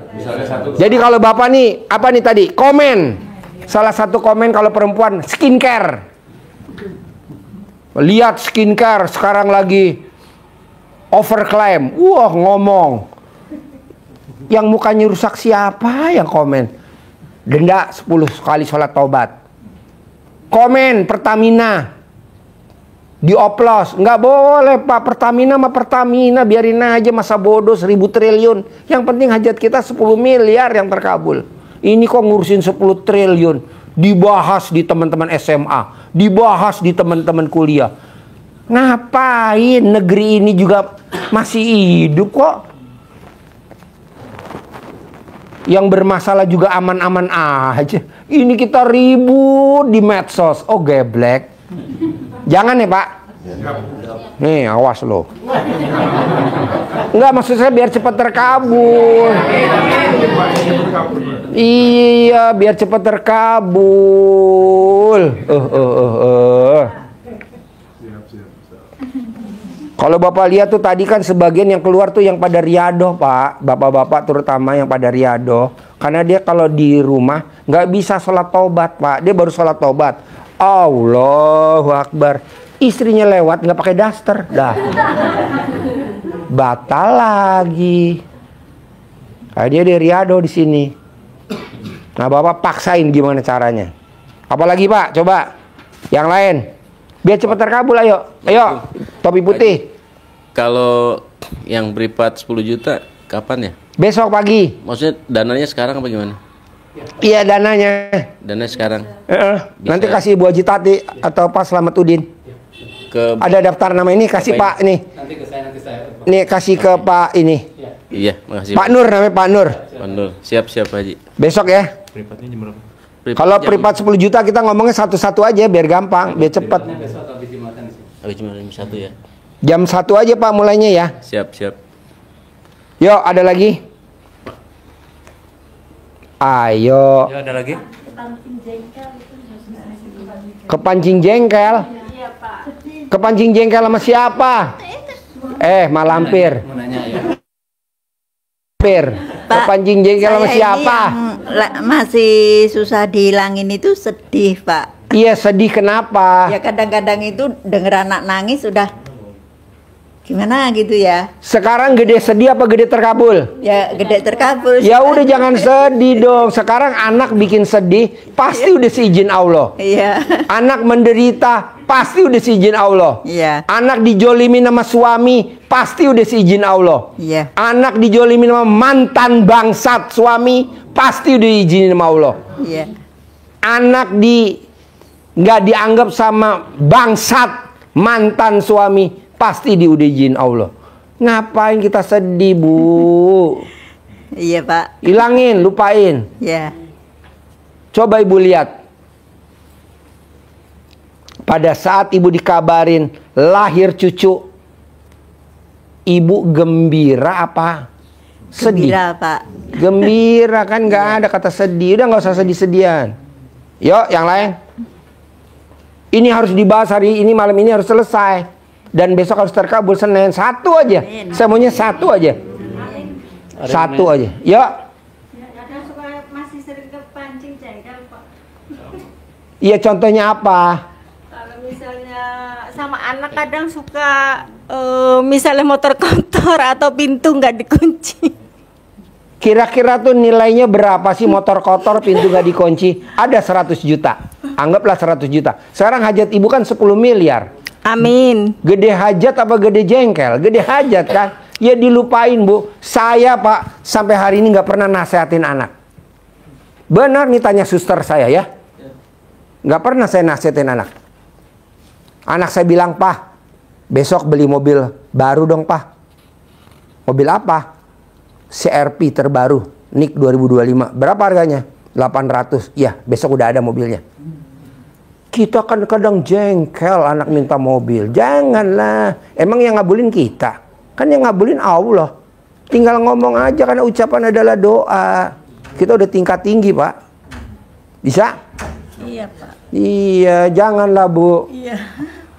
Jadi kalau Bapak nih, apa nih tadi? Komen. Salah satu komen kalau perempuan skincare. Lihat skincare sekarang lagi overclaim. Wah, ngomong. Yang mukanya rusak siapa yang komen? Denda 10 kali sholat taubat. Komen Pertamina. Dioplos. Nggak boleh Pak, Pertamina sama Pertamina. Biarin aja, masa bodoh 1000 triliun. Yang penting hajat kita 10 miliar yang terkabul. Ini kok ngurusin 10 triliun. Dibahas di teman-teman SMA. Dibahas di teman-teman kuliah. Ngapain? Negeri ini juga masih hidup kok. Yang bermasalah juga aman-aman aja. Ini kita ribut di medsos. Oh geblek. Jangan ya Pak. Nih awas lo. Enggak, maksud saya biar cepat terkabul. Iya, biar cepat terkabul. Kalau Bapak lihat tuh tadi kan sebagian yang keluar tuh yang pada riadoh Pak. Bapak-bapak terutama yang pada riadoh. Karena dia kalau di rumah nggak bisa sholat taubat Pak. Dia baru sholat taubat. Allahu Akbar. Istrinya lewat nggak pakai daster. Dah. Batal lagi. Kayak dia di riadoh di sini. Nah Bapak paksain gimana caranya. Apalagi Pak, coba. Yang lain. Biar cepat terkabul, ayo. Ayo, topi putih. Kalau yang privat 10 juta, kapan ya? Besok pagi. Maksudnya dananya sekarang apa gimana? Iya, dananya. Dananya sekarang. Nanti kasih Ibu Haji Tati atau Pak Slametudin. Ada daftar nama ini, kasih Pak ini. Nanti ke saya, nanti saya. Nih, kasih ke Pak ini. Iya, makasih. Pak Nur namanya, Pak Nur. Pak Nur, siap-siap Haji. Besok ya. Privatnya jam berapa? Kalau privat 10 juta kita ngomongnya satu-satu aja biar gampang, biar cepat. Habis jam 1 ya. Jam 1 aja Pak mulainya ya. Siap. Yuk, ada lagi? Ayo. Ya, ada lagi? Kepancing jengkel. Kepancing jengkel sama siapa? Malampir. Kepancing jengkel sama siapa? Masih susah dihilangin itu sedih Pak. Iya sedih kenapa? Ya kadang-kadang itu denger anak nangis sudah gimana gitu ya. Sekarang gede sedih apa gede terkabul? Ya gede terkabul. Ya udah jangan sedih dong. Sekarang anak bikin sedih pasti udah seizin Allah. Iya. Anak menderita pasti udah seizin Allah. Iya. Anak dijolimin sama suami pasti udah seizin Allah. Iya. Anak dijolimin sama mantan bangsat suami pasti udah diizinin sama Allah. Iya. Anak nggak dianggap sama bangsat mantan suami pasti udah izin Allah. Ngapain kita sedih Bu? Iya Pak. Hilangin, lupain. Iya. Coba Ibu lihat. Pada saat Ibu dikabarin lahir cucu, Ibu gembira apa? Sedih. Gembira Pak. Gembira kan, nggak ada kata sedih. Udah nggak usah sedih-sedihan. Yuk yang lain. Ini harus dibahas hari ini, malam ini harus selesai. Dan besok harus terkabul Senin. Satu aja. Saya maunya satu aja. Satu aja. Yuk. Kadang suka masih sering kepancing jengkel Pak. Iya, contohnya apa? Kalau misalnya sama anak kadang suka misalnya motor kotor atau pintu nggak dikunci. Kira-kira tuh nilainya berapa sih motor kotor, pintu nggak dikunci? Ada 100 juta. Anggaplah 100 juta. Sekarang hajat Ibu kan 10 miliar. Amin. Gede hajat apa gede jengkel? Gede hajat kan? Ya dilupain Bu. Saya Pak sampai hari ini nggak pernah nasehatin anak. Benar nih tanya suster saya ya. Nggak pernah saya nasehatin anak. Anak saya bilang, Pak, besok beli mobil baru dong Pak. Mobil apa? CR-V terbaru, NIK 2025. Berapa harganya? 800. Ya, besok udah ada mobilnya. Kita kan kadang jengkel anak minta mobil. Janganlah. Emang yang ngabulin kita. Kan yang ngabulin Allah. Tinggal ngomong aja karena ucapan adalah doa. Kita udah tingkat tinggi Pak. Bisa? Iya Pak. Iya, janganlah Bu. Iya.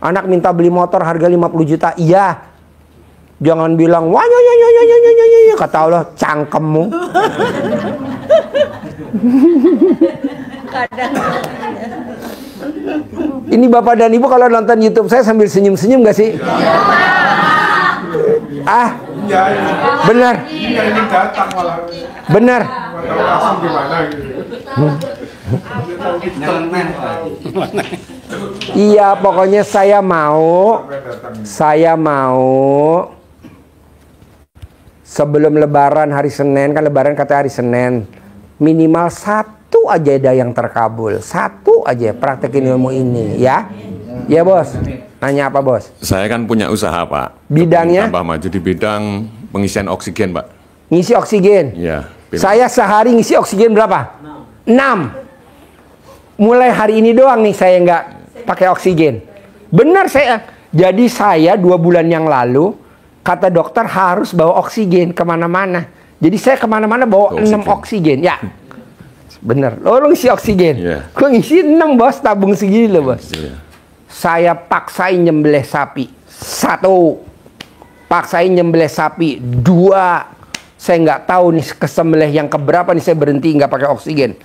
Anak minta beli motor harga 50 juta. Iya. Jangan bilang, wah kata Allah, cangkemmu. Ini Bapak dan Ibu kalau nonton YouTube saya sambil senyum-senyum gak sih? Benar. Benar. Iya, pokoknya saya mau sebelum Lebaran hari Senin, kan Lebaran kata hari Senin, minimal satu aja ada yang terkabul, satu aja praktekin ilmu ini ya. Ya bos, nanya apa bos? Saya kan punya usaha Pak. Bidangnya? Tambah maju di bidang pengisian oksigen Pak. Ngisi oksigen? Iya. Saya sehari ngisi oksigen berapa? 6. Mulai hari ini doang nih saya nggak pakai oksigen. Benar saya. Jadi saya 2 bulan yang lalu, kata dokter harus bawa oksigen kemana-mana. Jadi saya kemana-mana bawa 6 oksigen. Ya. Bener, lo ngisi oksigen. Gue ngisi 6 bos, tabung segini loh bos. Saya paksain nyembelih sapi 1, paksain nyembelih sapi 2. Saya nggak tahu nih kesembelih yang keberapa nih saya berhenti nggak pakai oksigen.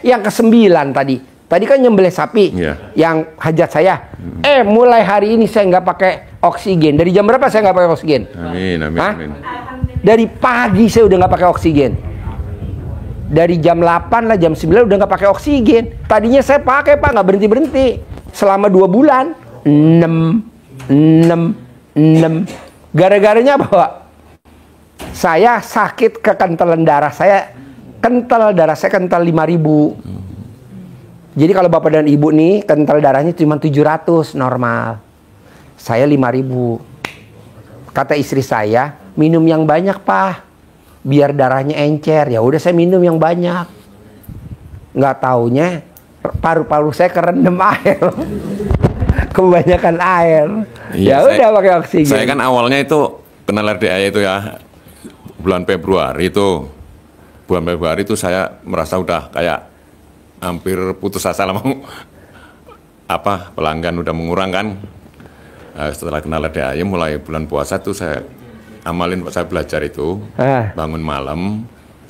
Yang ke-9 tadi. Tadi kan nyembelih sapi, yang hajat saya. Mulai hari ini saya nggak pakai oksigen. Dari jam berapa saya nggak pakai oksigen? Amin, amin, amin. Dari pagi saya udah nggak pakai oksigen. Dari jam 8 lah, jam 9 udah nggak pakai oksigen. Tadinya saya pakai Pak, nggak berhenti-berhenti. Selama 2 bulan, 6. Gara-garanya apa Pak? Saya sakit kekentalan darah. Saya kental 5.000. Jadi kalau bapak dan ibu nih, kental darahnya cuma 700 normal. Saya 5.000. Kata istri saya, minum yang banyak Pak. Biar darahnya encer. Ya udah saya minum yang banyak. Nggak taunya paru-paru saya kerendam air. Kebanyakan air. Ya udah pakai oksigen. Saya kan awalnya itu kenal RDA itu ya bulan Februari itu. Bulan Februari itu saya merasa udah kayak hampir putus asa lah, mau pelanggan udah mengurang kan. Setelah kenal RDA mulai bulan puasa tuh saya amalin, saya belajar itu, bangun malam,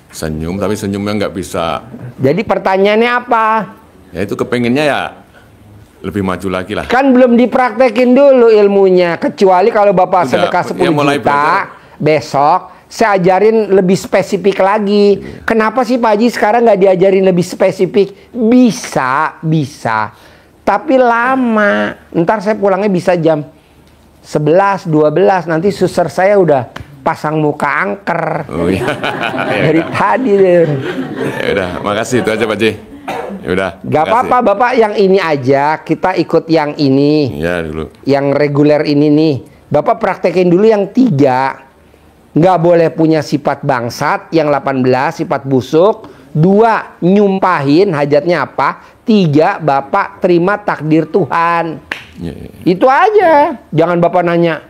senyum, tapi senyumnya nggak bisa. Jadi pertanyaannya apa? Ya itu kepengennya ya lebih maju lagi lah. Kan belum dipraktekin dulu ilmunya, kecuali kalau bapak sedekah 10 juta, besok saya ajarin lebih spesifik lagi. Kenapa sih Pak Haji sekarang nggak diajarin lebih spesifik? Bisa, tapi lama. Ntar saya pulangnya bisa jam 11, 12, nanti suster saya udah pasang muka angker. Oh iya. Dari tadi deh. Ya udah, makasih itu aja Pak Ji. Ya udah. Gak apa-apa Bapak, yang ini aja, kita ikut yang ini. Iya dulu. Yang reguler ini nih. Bapak praktekin dulu yang 3. Nggak boleh punya sifat bangsat. Yang 18 sifat busuk. 2 nyumpahin hajatnya apa. 3 Bapak terima takdir Tuhan. Itu aja. Jangan Bapak nanya,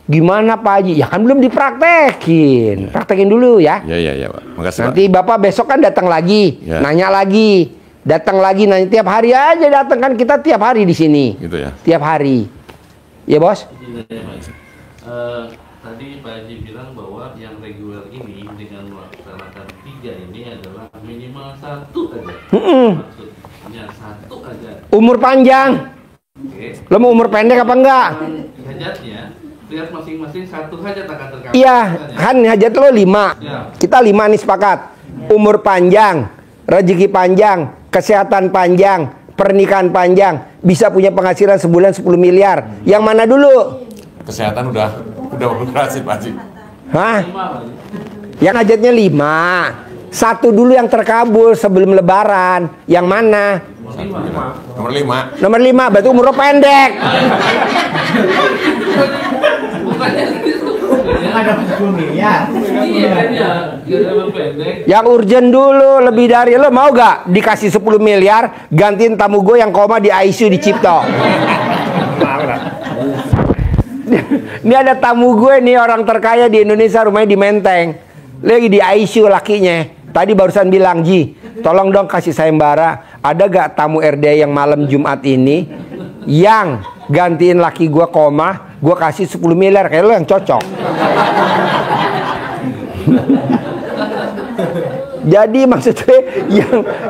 gimana Pak Haji? Ya kan belum dipraktekin. Praktekin dulu ya. Iya Pak. Makasih Nanti Bapak besok kan datang lagi, nanya lagi, datang lagi, nanya tiap hari aja datang kan, kita tiap hari di sini. Gitu ya. Tiap hari. Ya bos. Tadi Pak Haji bilang bahwa yang reguler ini dengan melaksanakan 3 ini adalah minimal 1 aja. Maksudnya 1 aja. Umur panjang. Lo mau umur pendek apa enggak? Hajatnya lihat masing-masing 1 hajat akan terkabul. Iya, kan hajat lo 5. Kita 5 nih sepakat. Umur panjang, rezeki panjang, kesehatan panjang, pernikahan panjang, bisa punya penghasilan sebulan 10 miliar. Yang mana dulu? Kesehatan udah berhasil Pak Haji. Hah? Yang hajatnya 5. 1 dulu yang terkabul sebelum lebaran. Yang mana? Nomor 5. Nomor 5, berarti umur lo pendek. Ada 10 miliar. Yang urgent dulu, lebih dari lo mau gak dikasih 10 miliar gantiin tamu gue yang koma di ICU di Cipto. Ini ada tamu gue nih, orang terkaya di Indonesia, rumahnya di Menteng, lagi di ICU lakinya. Tadi barusan bilang, Ji, tolong dong kasih sayembara. Ada gak tamu RD yang malam Jumat ini yang gantiin laki gue koma, gue kasih 10 miliar, kayak lo yang cocok. Jadi maksudnya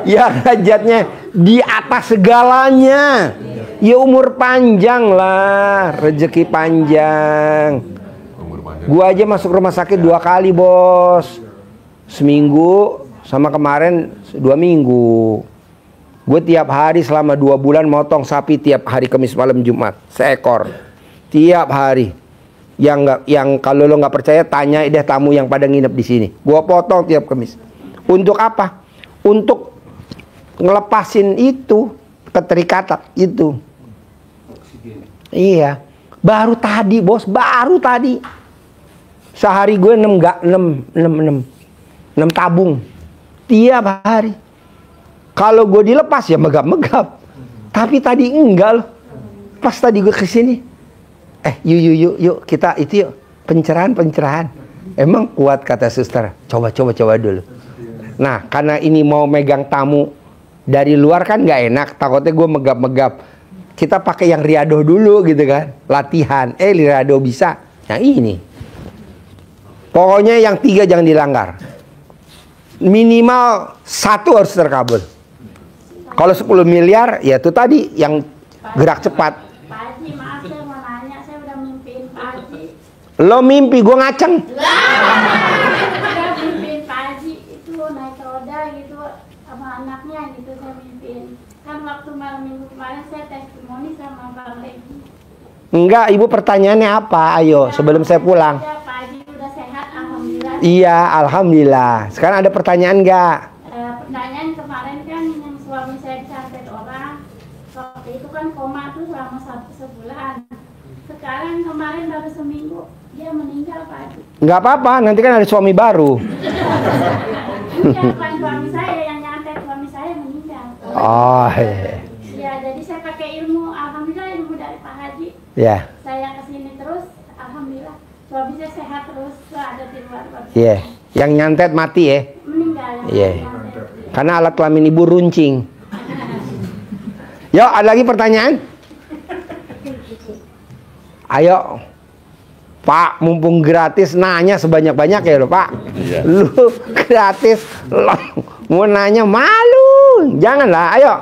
yang hajatnya di atas segalanya. Ya umur panjang lah, rezeki panjang. Gua aja masuk rumah sakit 2 kali bos, seminggu sama kemarin 2 minggu. Gue tiap hari selama 2 bulan motong sapi tiap hari Kamis malam Jumat, seekor tiap hari. Yang kalau lo nggak percaya tanya deh tamu yang pada nginep di sini. Gua potong tiap Kamis. Untuk apa? Untuk ngelepasin itu keterikatan itu. Iya. Baru tadi bos, baru tadi. Sehari gue 6 tabung tiap hari. Kalau gue dilepas ya megap-megap. Tapi tadi enggak loh. Pas tadi gue kesini, yuk kita itu yuk pencerahan. Emang kuat kata suster. Coba dulu. Nah karena ini mau megang tamu dari luar kan nggak enak. Takutnya gue megap-megap. Kita pakai yang riado dulu gitu kan. Latihan. Riado bisa. Yang ini. Pokoknya yang 3 jangan dilanggar. Minimal 1 harus terkabul. Kalau 10 miliar, ya itu tadi yang gerak cepat. Pak Haji, maaf saya mau nanya, saya udah mimpiin Pak Haji. Lo mimpi, gue ngaceng. Udah mimpiin Pak Haji itu naik roda gitu sama anaknya gitu saya mimpiin. Kan waktu malam minggu kemarin saya testimoni sama Bang Legi. Enggak, ibu pertanyaannya apa? Ayo, sebelum saya pulang. Ya, Pak Haji udah sehat, alhamdulillah. Iya, alhamdulillah. Sekarang ada pertanyaan enggak? Pertanyaan kemarin kan yang suami saya disantet orang, waktu itu kan koma tuh selama 1 sebulan. Sekarang kemarin baru seminggu dia meninggal Pak Haji. Enggak apa-apa, nanti kan ada suami baru. Iya, bukan suami saya yang nyantet, suami saya meninggal. Oh, iya. Iya, jadi saya pakai ilmu, alhamdulillah ilmu dari Pak Haji. Ya. Saya kesini terus, alhamdulillah suami saya sehat terus, ada di luar. Iya. Yang nyantet mati ya? Meninggal. Iya. Karena alat kelamin ibu runcing. Yuk, ada lagi pertanyaan? Ayo, Pak, mumpung gratis nanya sebanyak-banyak ya lo Pak. Iya. Lu gratis, lo mau nanya malu. Janganlah, ayo.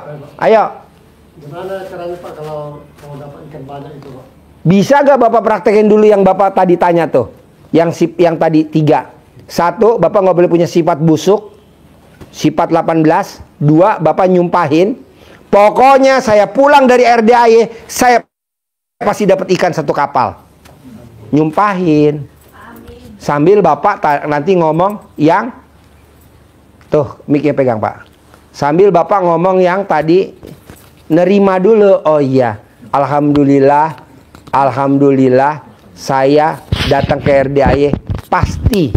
Gimana caranya Pak kalau dapat ikan banyak itu Pak? Bisa gak Bapak praktekin dulu yang Bapak tadi tanya tuh? Yang tadi 3. 1, Bapak nggak boleh punya sifat busuk. Sifat 18. 2, Bapak nyumpahin. Pokoknya saya pulang dari RDAY, saya pasti dapat ikan 1 kapal. Nyumpahin. Sambil Bapak nanti ngomong yang tuh, mic-nya pegang Pak. Sambil Bapak ngomong yang tadi, nerima dulu. Oh iya, alhamdulillah saya datang ke RDAY pasti.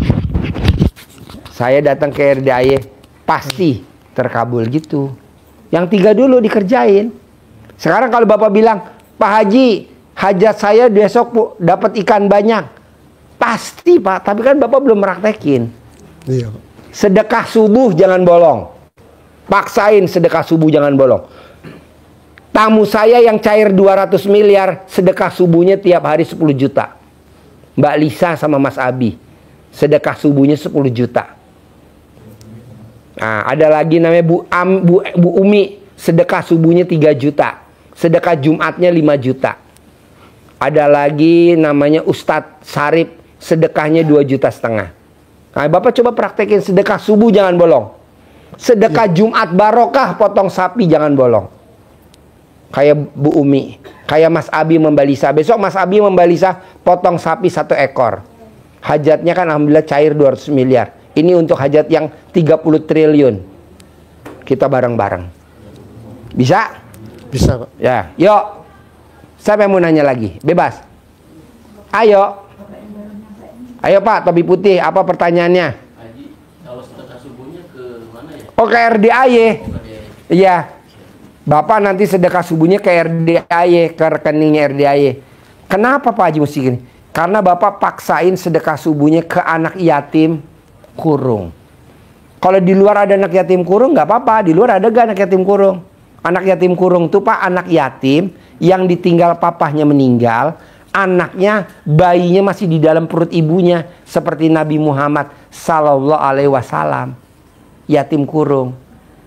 Saya datang ke RDAY pasti terkabul gitu. Yang 3 dulu dikerjain. Sekarang kalau Bapak bilang, Pak Haji, hajat saya besok dapat ikan banyak. Pasti Pak, tapi kan Bapak belum praktekin. Iya. Sedekah subuh jangan bolong. Paksain sedekah subuh jangan bolong. Tamu saya yang cair 200 miliar, sedekah subuhnya tiap hari 10 juta. Mbak Lisa sama Mas Abi, sedekah subuhnya 10 juta. Nah, ada lagi namanya Bu Umi, sedekah subuhnya 3 juta. Sedekah Jumatnya 5 juta. Ada lagi namanya Ustadz Sarip, sedekahnya 2,5 juta. Nah, Bapak coba praktekin sedekah subuh jangan bolong. Sedekah Jumat barokah potong sapi jangan bolong. Kayak Bu Umi, kayak Mas Abi membalisa. Besok Mas Abi membalisa potong sapi 1 ekor. Hajatnya kan alhamdulillah cair 200 miliar. Ini untuk hajat yang 30 triliun. Kita bareng-bareng. Bisa? Bisa Pak. Ya, yuk. Siapa yang mau nanya lagi? Bebas. Ayo. Ayo Pak, topi putih, apa pertanyaannya? Haji, kalau sedekah subuhnya ke mana ya? Oh, ke RDAY. Iya. Bapak nanti sedekah subuhnya ke RDAY, ke rekeningnya RDAY. Kenapa Pak Haji mesti gini? Karena Bapak paksain sedekah subuhnya ke anak yatim kurung. Kalau di luar ada anak yatim kurung nggak apa-apa. Di luar ada gak anak yatim kurung? Anak yatim kurung tuh Pak, anak yatim yang ditinggal papahnya meninggal. Anaknya, bayinya masih di dalam perut ibunya. Seperti Nabi Muhammad Sallallahu Alaihi Wasallam. Yatim kurung.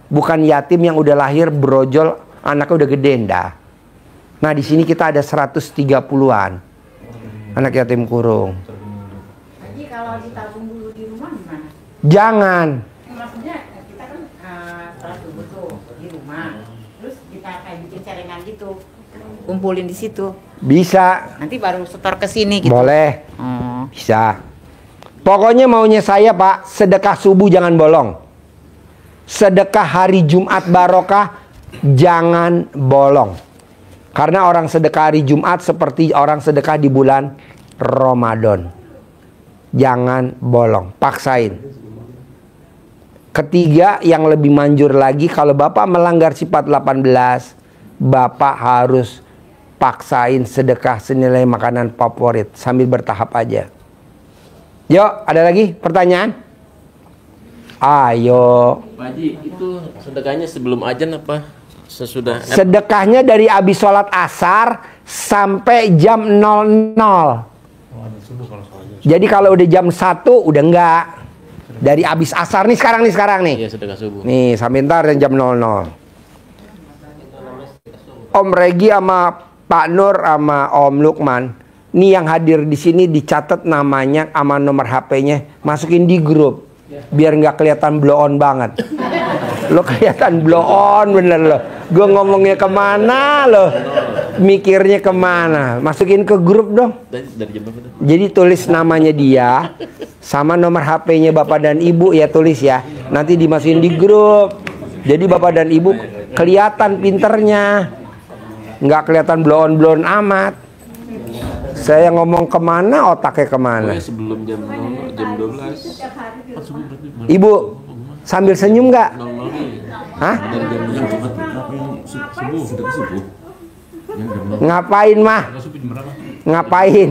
Bukan yatim yang udah lahir brojol, anaknya udah gede dah. Nah di sini kita ada 130-an anak yatim kurung. Jadi kalau ditabung dulu di rumah gimana? Jangan. Maksudnya kita kan setelah subuh tuh di rumah, terus kita kayak bikin celengan gitu, kumpulin di situ. Bisa. Nanti baru setor ke sini gitu. Boleh. Bisa. Pokoknya maunya saya Pak, sedekah subuh jangan bolong. Sedekah hari Jumat barokah Jangan bolong. Karena orang sedekah hari Jumat seperti orang sedekah di bulan Ramadan. Jangan bolong, paksain. Ketiga, yang lebih manjur lagi, kalau Bapak melanggar sifat 18, Bapak harus paksain sedekah senilai makanan favorit sambil bertahap aja. Yuk, ada lagi pertanyaan? Ayo. Pak Haji, itu sedekahnya sebelum azan apa sesudah? Sedekahnya dari habis sholat asar sampai jam 00. Jadi kalau udah jam 1 udah enggak. Dari habis asar nih sekarang nih. Iya, sedekah subuh. Nih, sampai ntar jam 00. Om Regi sama Pak Nur sama Om Lukman, nih yang hadir di sini dicatat namanya sama nomor HP-nya, masukin di grup biar nggak kelihatan blow on banget. Lo kelihatan blow on bener lo. Gue ngomongnya kemana lo? Mikirnya kemana? Masukin ke grup dong. Dari jam berapa tuh? Jadi tulis namanya dia sama nomor HP-nya Bapak dan Ibu ya, tulis ya. Nanti dimasukin di grup. Jadi Bapak dan Ibu kelihatan pinternya. Nggak kelihatan blow on amat. Saya ngomong kemana, otaknya kemana. Oh, ya, sebelum jam 12. Ibu sambil senyum nggak? Hah? Ngapain mah? Ngapain?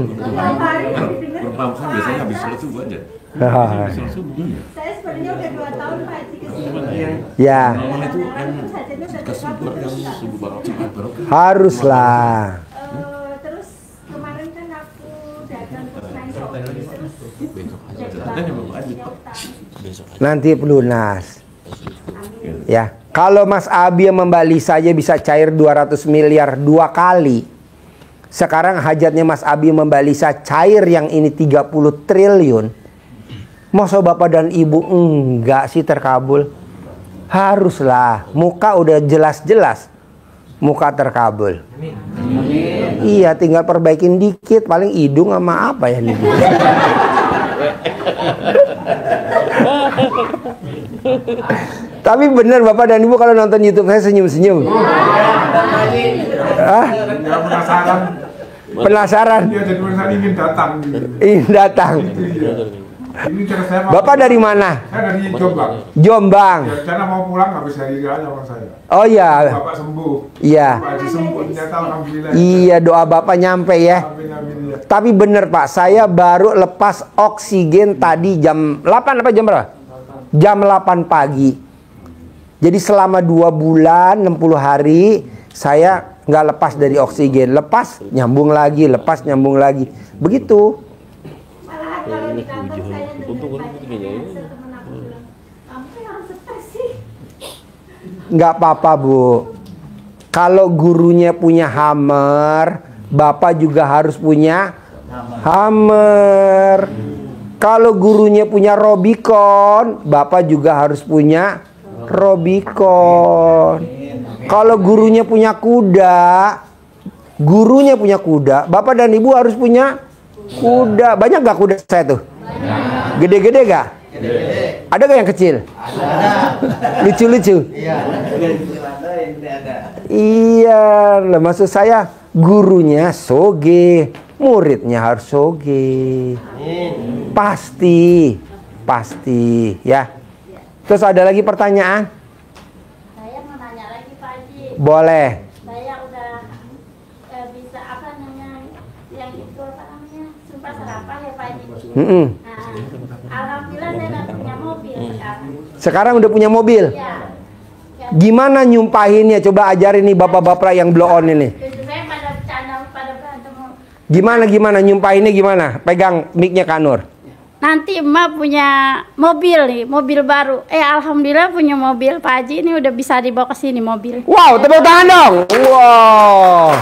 Biasanya habis sholat subuh aja. Saya sebenarnya udah 2 tahun Pak Haji kesini. Ya. Haruslah. Terus kemarin kan aku dagang terus naik Nanti pelunas. Ya, kalau Mas Abi yang Mbak Lisa aja bisa cair 200 miliar 2 kali. Sekarang hajatnya Mas Abi Mbak Lisa cair yang ini 30 triliun. Masa Bapak dan Ibu enggak sih terkabul? Haruslah. Muka udah jelas-jelas muka terkabul. Iya, tinggal perbaikin dikit, paling hidung sama apa ya nih. Tapi bener Bapak dan Ibu kalau nonton YouTube saya senyum-senyum. Hah? Penasaran. Dia jadi penasaran ingin datang. Ingin datang. Ini cara saya Bapak dari mana? Saya dari Jombang. Jombang. Ya, karena mau pulang habis hari raya orang saya. Oh iya. Bapak sembuh. Iya. Bapak Haji sembuh, ternyata alhamdulillah. Iya, doa Bapak nyampe ya. Amin, ya. Tapi bener Pak, saya baru lepas oksigen tadi jam 8 apa jam berapa? Jam 8 pagi. Jadi selama 2 bulan 60 hari saya nggak lepas dari oksigen. Lepas nyambung lagi, lepas nyambung lagi. Begitu. Malahan kalau di kantor saya dengar teman aku bilang, kamu kan harus stres sih. Nggak apa-apa Bu. Kalau gurunya punya hammer, Bapak juga harus punya hammer. Kalau gurunya punya Robicon, Bapak juga harus punya Robicon. Kalau gurunya punya kuda, Bapak dan Ibu harus punya kuda. Banyak gak kuda saya tuh? Gede-gede gak? Ada gak yang kecil? Lucu-lucu? Iya, maksud saya gurunya soge, muridnya harus soge. Pasti ya. Terus ada lagi pertanyaan? Saya mau nanya lagi Pak Haji. Boleh. Saya udah bisa apa namanya yang itu apa namanya sumpah serapah ya Pak Haji. Nah, alhamdulillah saya udah punya mobil sekarang. Sekarang udah punya mobil? Ya. Gimana nyumpahinnya? Coba ajarin nih bapak-bapak yang blow on ini. Saya pada bercanda pada berantem. Gimana nyumpahinnya gimana? Pegang mic-nya Kak Nur. Nanti emak punya mobil nih, mobil baru. Alhamdulillah punya mobil Pak Haji, ini udah bisa dibawa ke sini mobil. Wow, tepuk tangan dong. Wow.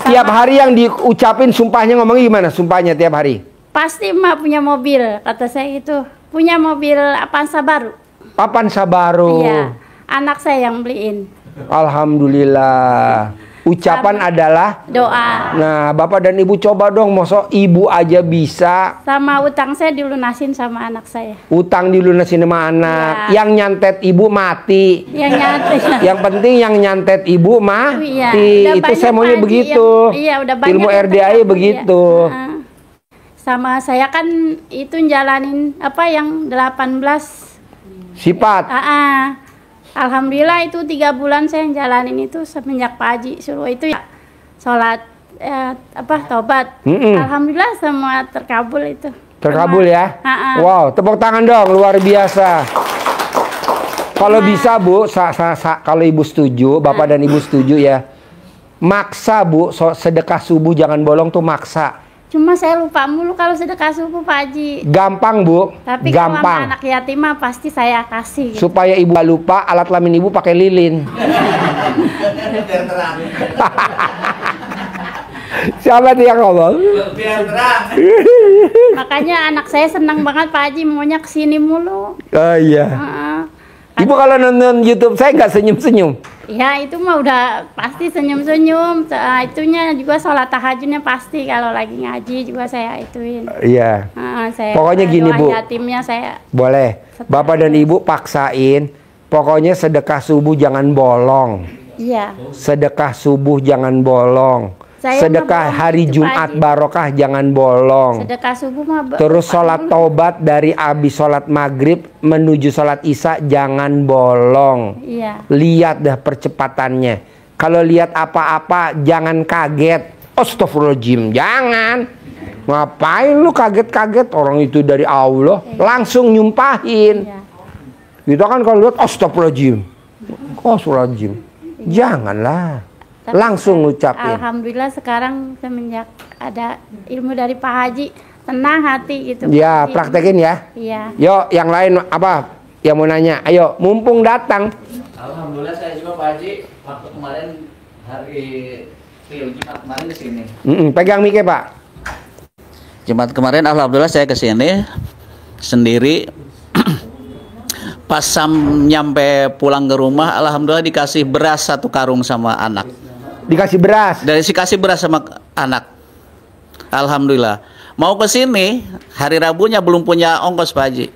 Tiap hari yang diucapin sumpahnya ngomongnya gimana? Sumpahnya tiap hari. Pasti emak punya mobil, kata saya itu. Punya mobil Avanza baru. Avanza baru. Iya, anak saya yang beliin. Alhamdulillah. Ucapan adalah doa. Nah, Bapak dan Ibu coba dong, mosok Ibu aja bisa. Sama utang saya dilunasin sama anak saya. Utang dilunasin sama anak. Ya. Yang nyantet Ibu mati. Yang nyantet. Yang penting yang nyantet Ibu mati. Iya, udah Itu banyak, saya maunya Pak Haji, begitu. iya, udah banyak Ilmu yang RDA tergabung, begitu. ya. Sama saya kan itu jalanin apa yang 18 Sifat. Alhamdulillah itu 3 bulan saya jalanin itu semenjak Pak Haji suruh itu ya sholat tobat. Alhamdulillah semua terkabul itu. Terkabul ya. Wow, tepuk tangan dong, luar biasa. Kalau bisa Bu, kalau Ibu setuju, Bapak dan Ibu setuju ya, maksa Bu, sedekah subuh jangan bolong tuh maksa. Cuma saya lupa mulu kalau sedekah subuh Pak Haji. Gampang Bu, tapi gampang. kalau anak yatim mah pasti saya kasih. Gitu. Supaya Ibu gak lupa, alat kelamin Ibu pakai lilin. Biar terang. Siapa tuh yang ngomong? Biar terang. Makanya anak saya senang banget Pak Haji, maunya kesini mulu. Oh iya. Ibu kalau nonton YouTube saya nggak senyum-senyum. Ya itu mah udah pasti senyum-senyum. Itunya juga sholat tahajudnya pasti kalau lagi ngaji juga saya ituin. Iya. Saya pokoknya gini Bu. Yatimnya saya. Boleh. Bapak dan Ibu paksain. Pokoknya sedekah subuh jangan bolong. Iya. Sedekah subuh jangan bolong. Sedekah hari Jumat barokah jangan bolong. Sedekah subuh mah. Terus sholat taubat dari abis sholat maghrib menuju sholat isya jangan bolong. Iya. Lihat dah percepatannya. Kalau lihat apa-apa jangan kaget. Astagfirullahaladzim, jangan. Ngapain lu kaget-kaget? Orang itu dari Allah. Langsung nyumpahin. Kita kan kalau lihat astagfirullahaladzim. Astagfirullahaladzim. Janganlah. Langsung ngucapin. Alhamdulillah sekarang semenjak ada ilmu dari Pak Haji, tenang hati gitu. Ya, praktekin ya. Iya. Yuk, yang lain apa? Yang mau nanya, ayo, mumpung datang. Alhamdulillah saya juga Pak Haji, waktu kemarin hari Jumat kemarin ke sini. Pegang mic Pak. Jumat kemarin alhamdulillah saya ke sini sendiri. Pas nyampe pulang ke rumah, alhamdulillah dikasih beras 1 karung sama anak. Dikasih beras? Dikasih beras sama anak. Alhamdulillah. Mau ke sini, hari Rabunya belum punya ongkos Pak Haji.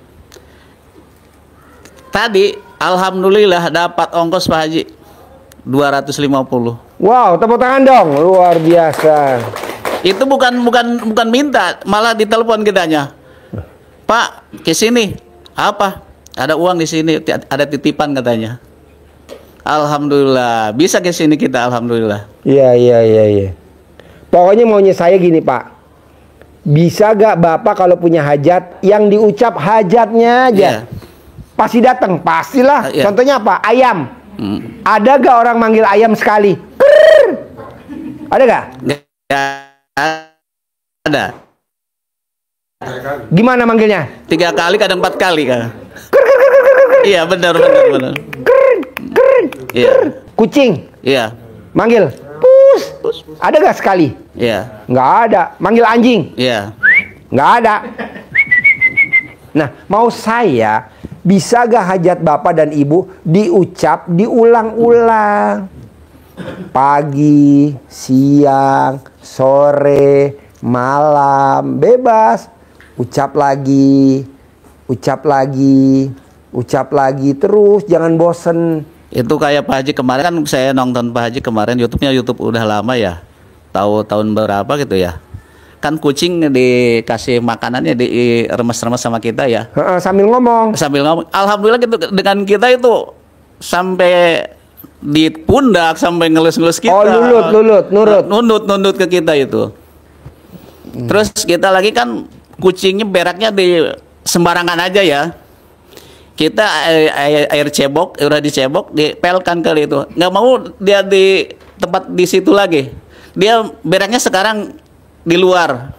Tadi, alhamdulillah dapat ongkos Pak Haji. 250. Wow, tepuk tangan dong. Luar biasa. Itu bukan minta, malah ditelepon kitanya. Pak, ke sini. Apa? Ada uang di sini, ada titipan katanya. Alhamdulillah, bisa ke sini kita alhamdulillah. Iya. Pokoknya maunya saya gini Pak. Bisa gak Bapak kalau punya hajat yang diucap hajatnya aja? Pasti datang, pastilah. Contohnya apa? Ayam. Ada gak orang manggil ayam sekali? Krrr. Ada gak? Ada. Gimana manggilnya? 3 kali, kadang 4 kali kan. Iya benar. Iya. Kucing. Iya. Manggil. Pus. Ada gak sekali? Iya. Nggak ada. Manggil anjing. Iya. Nggak ada. Nah, mau saya bisa gak hajat Bapak dan Ibu diucap diulang-ulang? Pagi, siang, sore, malam, bebas. Ucap lagi terus, jangan bosen. Itu kayak Pak Haji kemarin kan saya nonton Pak Haji kemarin YouTube udah lama ya, tahu tahun berapa gitu ya. Kan kucing dikasih makanannya diremes-remes sama kita ya. Sambil ngomong. Alhamdulillah gitu dengan kita itu sampai di pundak sampai ngelus-ngelus kita. Oh nunut ke kita itu. Terus kita lagi kan kucingnya beraknya di sembarangan aja ya. Kita air cebok, udah dicebok, dipelkan kali itu. Nggak mau dia di tempat di situ lagi. Dia beraknya sekarang di luar.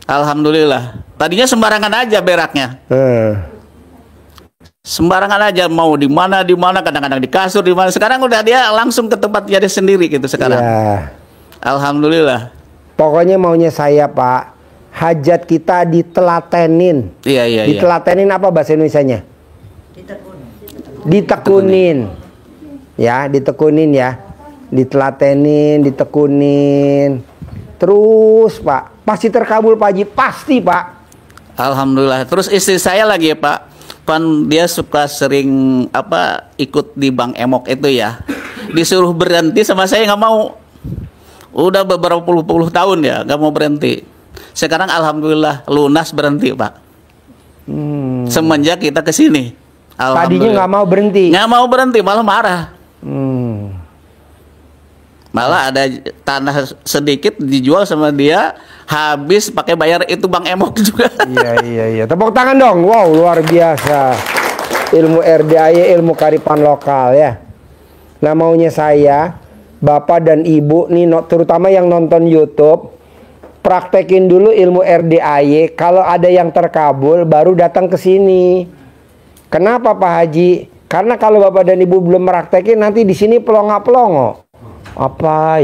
Alhamdulillah. Tadinya sembarangan aja beraknya. Sembarangan aja mau di mana kadang-kadang di kasur di mana. Sekarang udah dia langsung ke tempat dia sendiri gitu sekarang. Ya. Alhamdulillah. Pokoknya maunya saya Pak, hajat kita ditelatenin. Iya. Ditelatenin apa bahasa Indonesianya? Ditekunin. Ya, ditekunin ya. ditelatenin, ditekunin, terus Pak, pasti terkabul Pak Haji, pasti Pak. Alhamdulillah. Terus istri saya lagi ya Pak, kan dia suka sering ikut di bank emok itu ya. Disuruh berhenti sama saya nggak mau. Udah beberapa puluh tahun ya nggak mau berhenti. Sekarang alhamdulillah lunas berhenti Pak. Semenjak kita ke sini. Tadinya nggak mau berhenti. Nggak mau berhenti, malah marah. Malah ada tanah sedikit dijual sama dia, habis pakai bayar itu bank emok juga. Iya. Tepuk tangan dong. Wow, luar biasa. Ilmu RDAY, ilmu kearifan lokal ya. Nah, maunya saya, Bapak dan Ibu nih, terutama yang nonton YouTube, praktekin dulu ilmu RDAY. Kalau ada yang terkabul, baru datang ke sini. Kenapa Pak Haji? Karena kalau Bapak dan Ibu belum praktekin, nanti di sini pelongo-pelongo. Apa?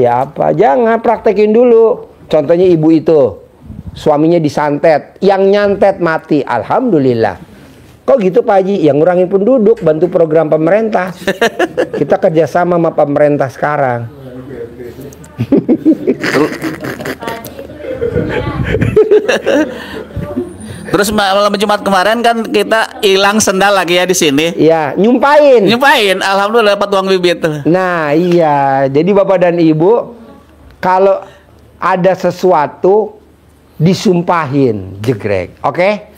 Jangan, praktekin dulu. Contohnya ibu itu, suaminya disantet, yang nyantet mati. Alhamdulillah. Kok gitu Pak Haji? Yang ngurangin penduduk, bantu program pemerintah. Kita kerjasama sama pemerintah sekarang. Terus malam Jumat kemarin kan kita hilang sendal lagi ya di sini. Iya, nyumpain. Alhamdulillah dapat uang bibit. Nah, iya. Jadi Bapak dan Ibu, kalau ada sesuatu disumpahin, jegrek. Oke?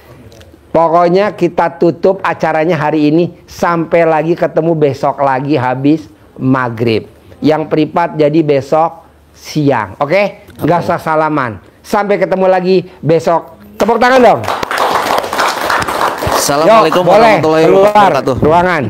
Pokoknya kita tutup acaranya hari ini sampai lagi ketemu besok lagi habis maghrib. Yang privat jadi besok siang. Oke? Nggak usah salaman. Sampai ketemu lagi besok. Tepuk tangan dong. Assalamualaikum warahmatullahi wabarakatuh. Ruangan.